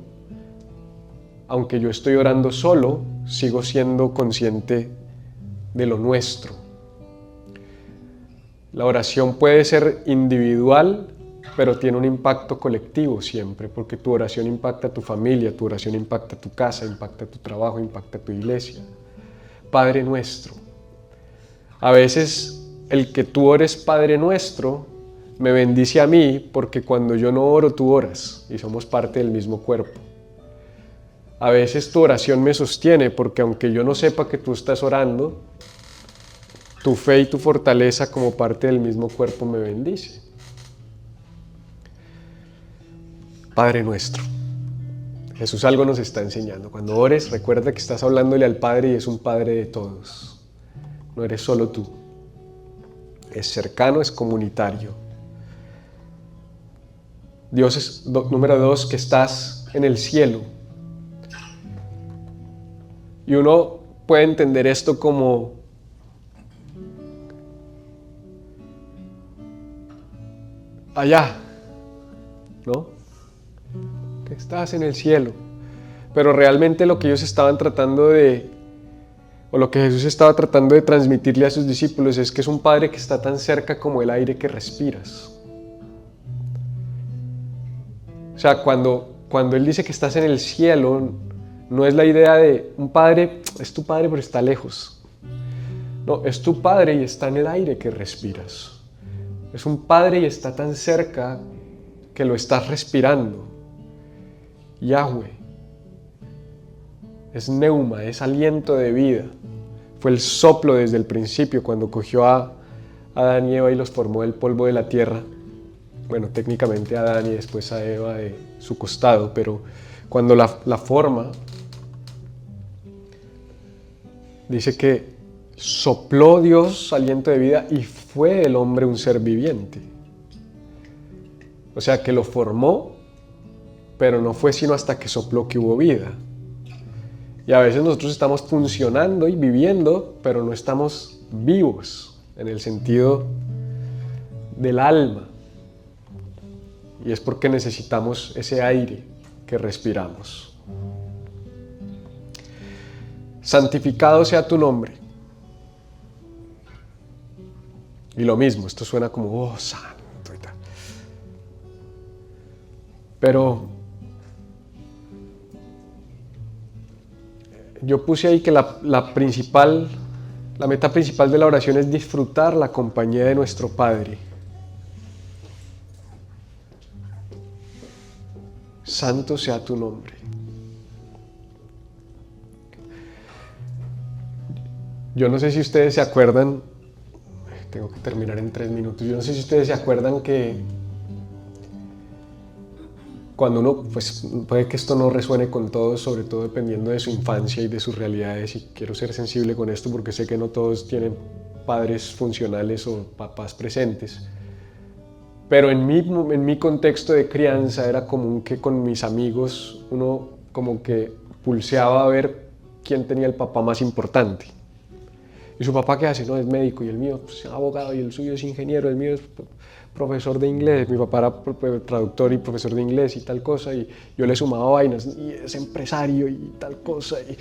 Aunque yo estoy orando solo, sigo siendo consciente de lo nuestro. La oración puede ser individual, pero tiene un impacto colectivo siempre, porque tu oración impacta a tu familia, tu oración impacta a tu casa, impacta a tu trabajo, impacta a tu iglesia. Padre nuestro. A veces el que tú ores Padre nuestro me bendice a mí, porque cuando yo no oro, tú oras y somos parte del mismo cuerpo. A veces tu oración me sostiene, porque aunque yo no sepa que tú estás orando, tu fe y tu fortaleza como parte del mismo cuerpo me bendice. Padre nuestro. Jesús algo nos está enseñando. Cuando ores, recuerda que estás hablándole al Padre y es un Padre de todos. No eres solo tú. Es cercano, es comunitario. Dios es, número 2, que estás en el cielo. Y uno puede entender esto como allá, ¿no? Que estás en el cielo. Pero realmente lo que ellos estaban tratando de, o lo que Jesús estaba tratando de transmitirle a sus discípulos es que es un Padre que está tan cerca como el aire que respiras. O sea, cuando Él dice que estás en el cielo, no es la idea de un Padre, es tu Padre pero está lejos. No, es tu Padre y está en el aire que respiras. Es un Padre y está tan cerca que lo estás respirando. Yahweh. Es neuma, es aliento de vida. Fue el soplo desde el principio cuando cogió a Adán y Eva y los formó del polvo de la tierra. Bueno, técnicamente a Adán y después a Eva de su costado, pero cuando la forma, dice que sopló Dios aliento de vida y fue el hombre un ser viviente. O sea que lo formó, pero no fue sino hasta que sopló que hubo vida. Y a veces nosotros estamos funcionando y viviendo, pero no estamos vivos en el sentido del alma. Y es porque necesitamos ese aire que respiramos. Santificado sea tu nombre. Y lo mismo, esto suena como, oh, santo y tal. Pero yo puse ahí que la meta principal de la oración es disfrutar la compañía de nuestro Padre. Santo sea tu nombre. Yo no sé si ustedes se acuerdan, tengo que terminar en 3 minutos, yo no sé si ustedes se acuerdan que cuando uno, pues puede que esto no resuene con todos, sobre todo dependiendo de su infancia y de sus realidades, y quiero ser sensible con esto porque sé que no todos tienen padres funcionales o papás presentes. Pero en mi contexto de crianza era común que con mis amigos uno como que pulseaba a ver quién tenía el papá más importante. ¿Y su papá qué hace? No, es médico, y el mío pues, es abogado, y el suyo es ingeniero, el mío es profesor de inglés, mi papá era traductor y profesor de inglés y tal cosa, y yo le sumaba vainas, y es empresario y tal cosa, y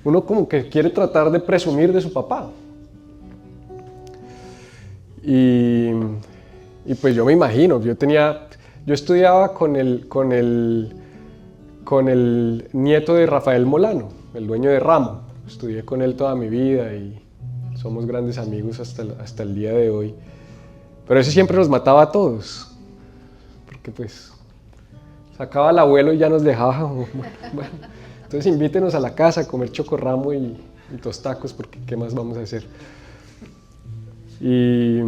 uno como que quiere tratar de presumir de su papá. Y, y pues yo me imagino, yo estudiaba con el nieto de Rafael Molano, el dueño de Ramo. Estudié con él toda mi vida y somos grandes amigos hasta el día de hoy. Pero ese siempre nos mataba a todos, porque pues sacaba al abuelo y ya nos dejaba. Bueno, entonces invítenos a la casa a comer chocorramo y tostacos, porque ¿qué más vamos a hacer? Y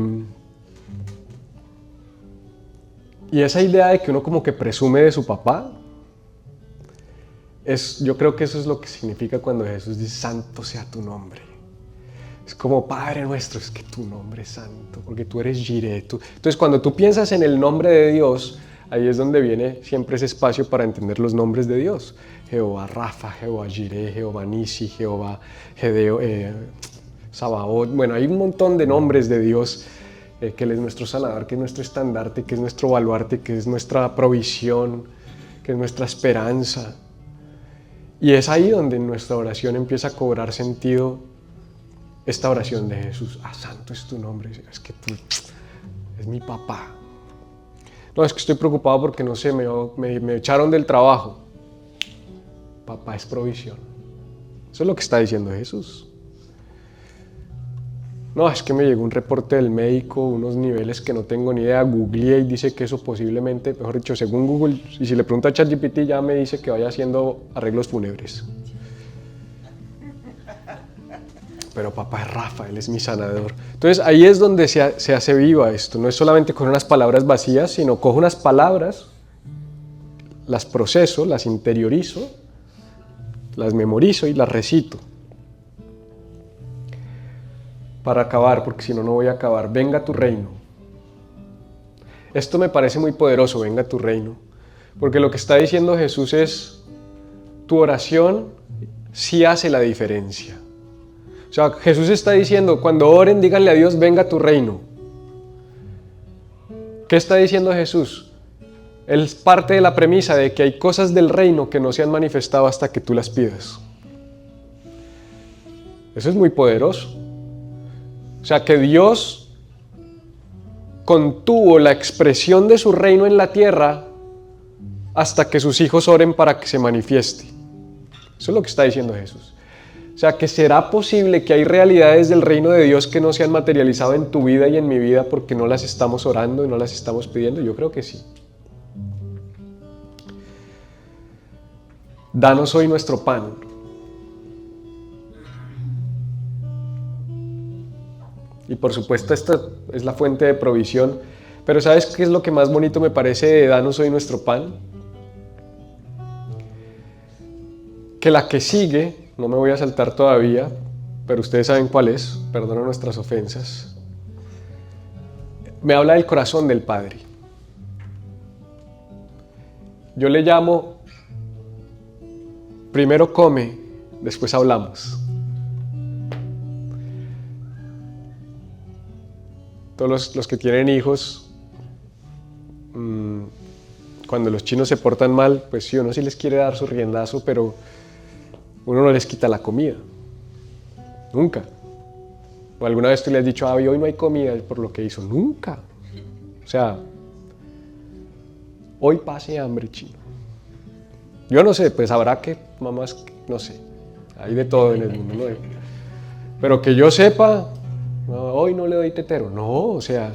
esa idea de que uno como que presume de su papá, yo creo que eso es lo que significa cuando Jesús dice, santo sea tu nombre. Es como, Padre nuestro, es que tu nombre es santo, porque tú eres Jireh. Entonces, cuando tú piensas en el nombre de Dios, ahí es donde viene siempre ese espacio para entender los nombres de Dios. Jehová Rafa, Jehová Jireh, Jehová Nisi, Jehová Sabaoth. Bueno, hay un montón de nombres de Dios, que Él es nuestro sanador, que es nuestro estandarte, que es nuestro baluarte, que es nuestra provisión, que es nuestra esperanza. Y es ahí donde nuestra oración empieza a cobrar sentido. Esta oración de Jesús, santo es tu nombre, es que tú es mi papá. No, es que estoy preocupado porque no sé, me echaron del trabajo. Papá es provisión. Eso es lo que está diciendo Jesús. No, es que me llegó un reporte del médico, unos niveles que no tengo ni idea, googleé y dice que eso posiblemente, mejor dicho, según Google, y si le pregunto a ChatGPT ya me dice que vaya haciendo arreglos fúnebres. Pero papá es Rafa, Él es mi sanador. Entonces ahí es donde se hace viva esto. No es solamente con unas palabras vacías, sino cojo unas palabras, las proceso, las interiorizo, las memorizo y las recito. Para acabar, porque si no, no voy a acabar. Venga tu reino. Esto me parece muy poderoso, venga tu reino. Porque lo que está diciendo Jesús es, tu oración sí hace la diferencia. O sea, Jesús está diciendo, cuando oren, díganle a Dios, venga tu reino. ¿Qué está diciendo Jesús? Él parte de la premisa de que hay cosas del reino que no se han manifestado hasta que tú las pidas. Eso es muy poderoso. O sea, que Dios contuvo la expresión de su reino en la tierra hasta que sus hijos oren para que se manifieste. Eso es lo que está diciendo Jesús. O sea, que será posible que hay realidades del reino de Dios que no se han materializado en tu vida y en mi vida porque no las estamos orando y no las estamos pidiendo. Yo creo que sí. Danos hoy nuestro pan. Y por supuesto esta es la fuente de provisión. Pero ¿sabes qué es lo que más bonito me parece de danos hoy nuestro pan? Que la que sigue, no me voy a saltar todavía, pero ustedes saben cuál es, perdona nuestras ofensas, me habla del corazón del Padre. Yo le llamo, primero come, después hablamos. Todos los que tienen hijos, cuando los chinos se portan mal, pues sí, uno sí les quiere dar su riendazo, pero uno no les quita la comida. Nunca. O alguna vez tú le has dicho, hoy no hay comida por lo que hizo. Nunca. O sea, hoy pase hambre, chino. Yo no sé, pues habrá que, mamás, no sé. Hay de todo en el mundo, ¿no? Pero que yo sepa, no, hoy no le doy tetero. No, o sea.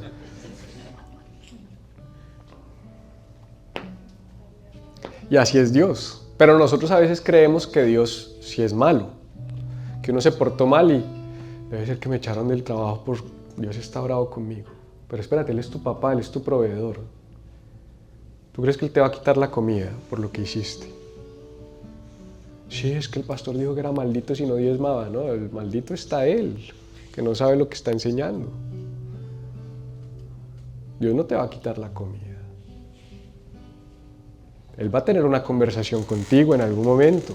Y así es Dios. Pero nosotros a veces creemos que Dios sí es malo. Que uno se portó mal y debe ser que me echaron del trabajo por Dios está bravo conmigo. Pero espérate, Él es tu papá, Él es tu proveedor. ¿Tú crees que Él te va a quitar la comida por lo que hiciste? Sí, es que el pastor dijo que era maldito si no diezmaba. No, el maldito está Él, que no sabe lo que está enseñando. Dios no te va a quitar la comida. Él va a tener una conversación contigo en algún momento.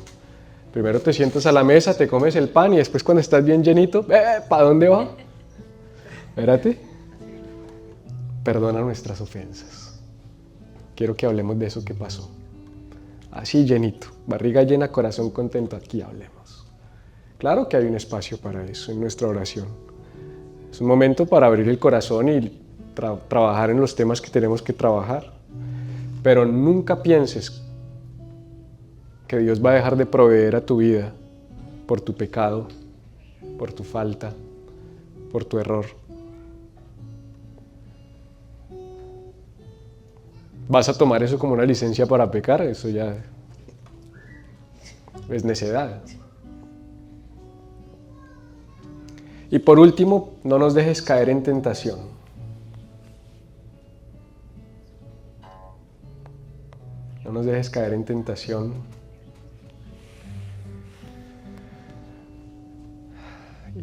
Primero te sientas a la mesa, te comes el pan y después cuando estás bien llenito, ¿para dónde va? Espérate. Perdona nuestras ofensas. Quiero que hablemos de eso que pasó. Así llenito, barriga llena, corazón contento, aquí hablemos. Claro que hay un espacio para eso en nuestra oración. Es un momento para abrir el corazón y trabajar en los temas que tenemos que trabajar. Pero nunca pienses que Dios va a dejar de proveer a tu vida por tu pecado, por tu falta, por tu error. ¿Vas a tomar eso como una licencia para pecar? Eso ya es necedad. Y por último, no nos dejes caer en tentación. No nos dejes caer en tentación.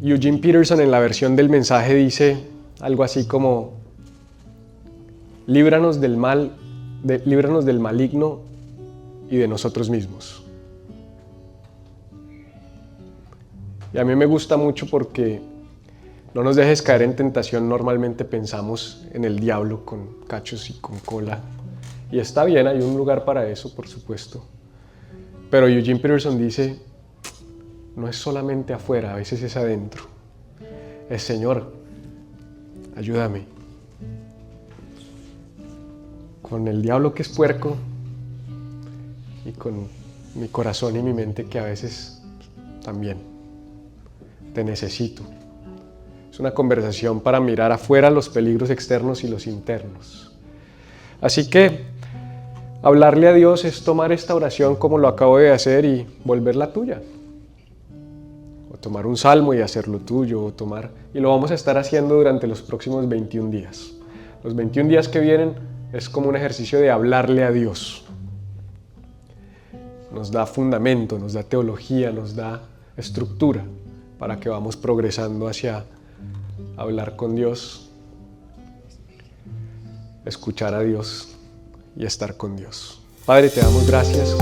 Eugene Peterson en la versión del mensaje dice algo así como: líbranos del mal, líbranos del maligno y de nosotros mismos. Y a mí me gusta mucho porque no nos dejes caer en tentación. Normalmente pensamos en el diablo con cachos y con cola. Y está bien, hay un lugar para eso, por supuesto. Pero Eugene Peterson dice, no es solamente afuera, a veces es adentro. Es: Señor, ayúdame. Con el diablo que es puerco y con mi corazón y mi mente que a veces también te necesito. Es una conversación para mirar afuera los peligros externos y los internos. Así que hablarle a Dios es tomar esta oración como lo acabo de hacer y volverla tuya. O tomar un salmo y hacerlo tuyo, y lo vamos a estar haciendo durante los próximos 21 días. Los 21 días que vienen es como un ejercicio de hablarle a Dios. Nos da fundamento, nos da teología, nos da estructura para que vamos progresando hacia hablar con Dios, escuchar a Dios y estar con Dios. Padre, te damos gracias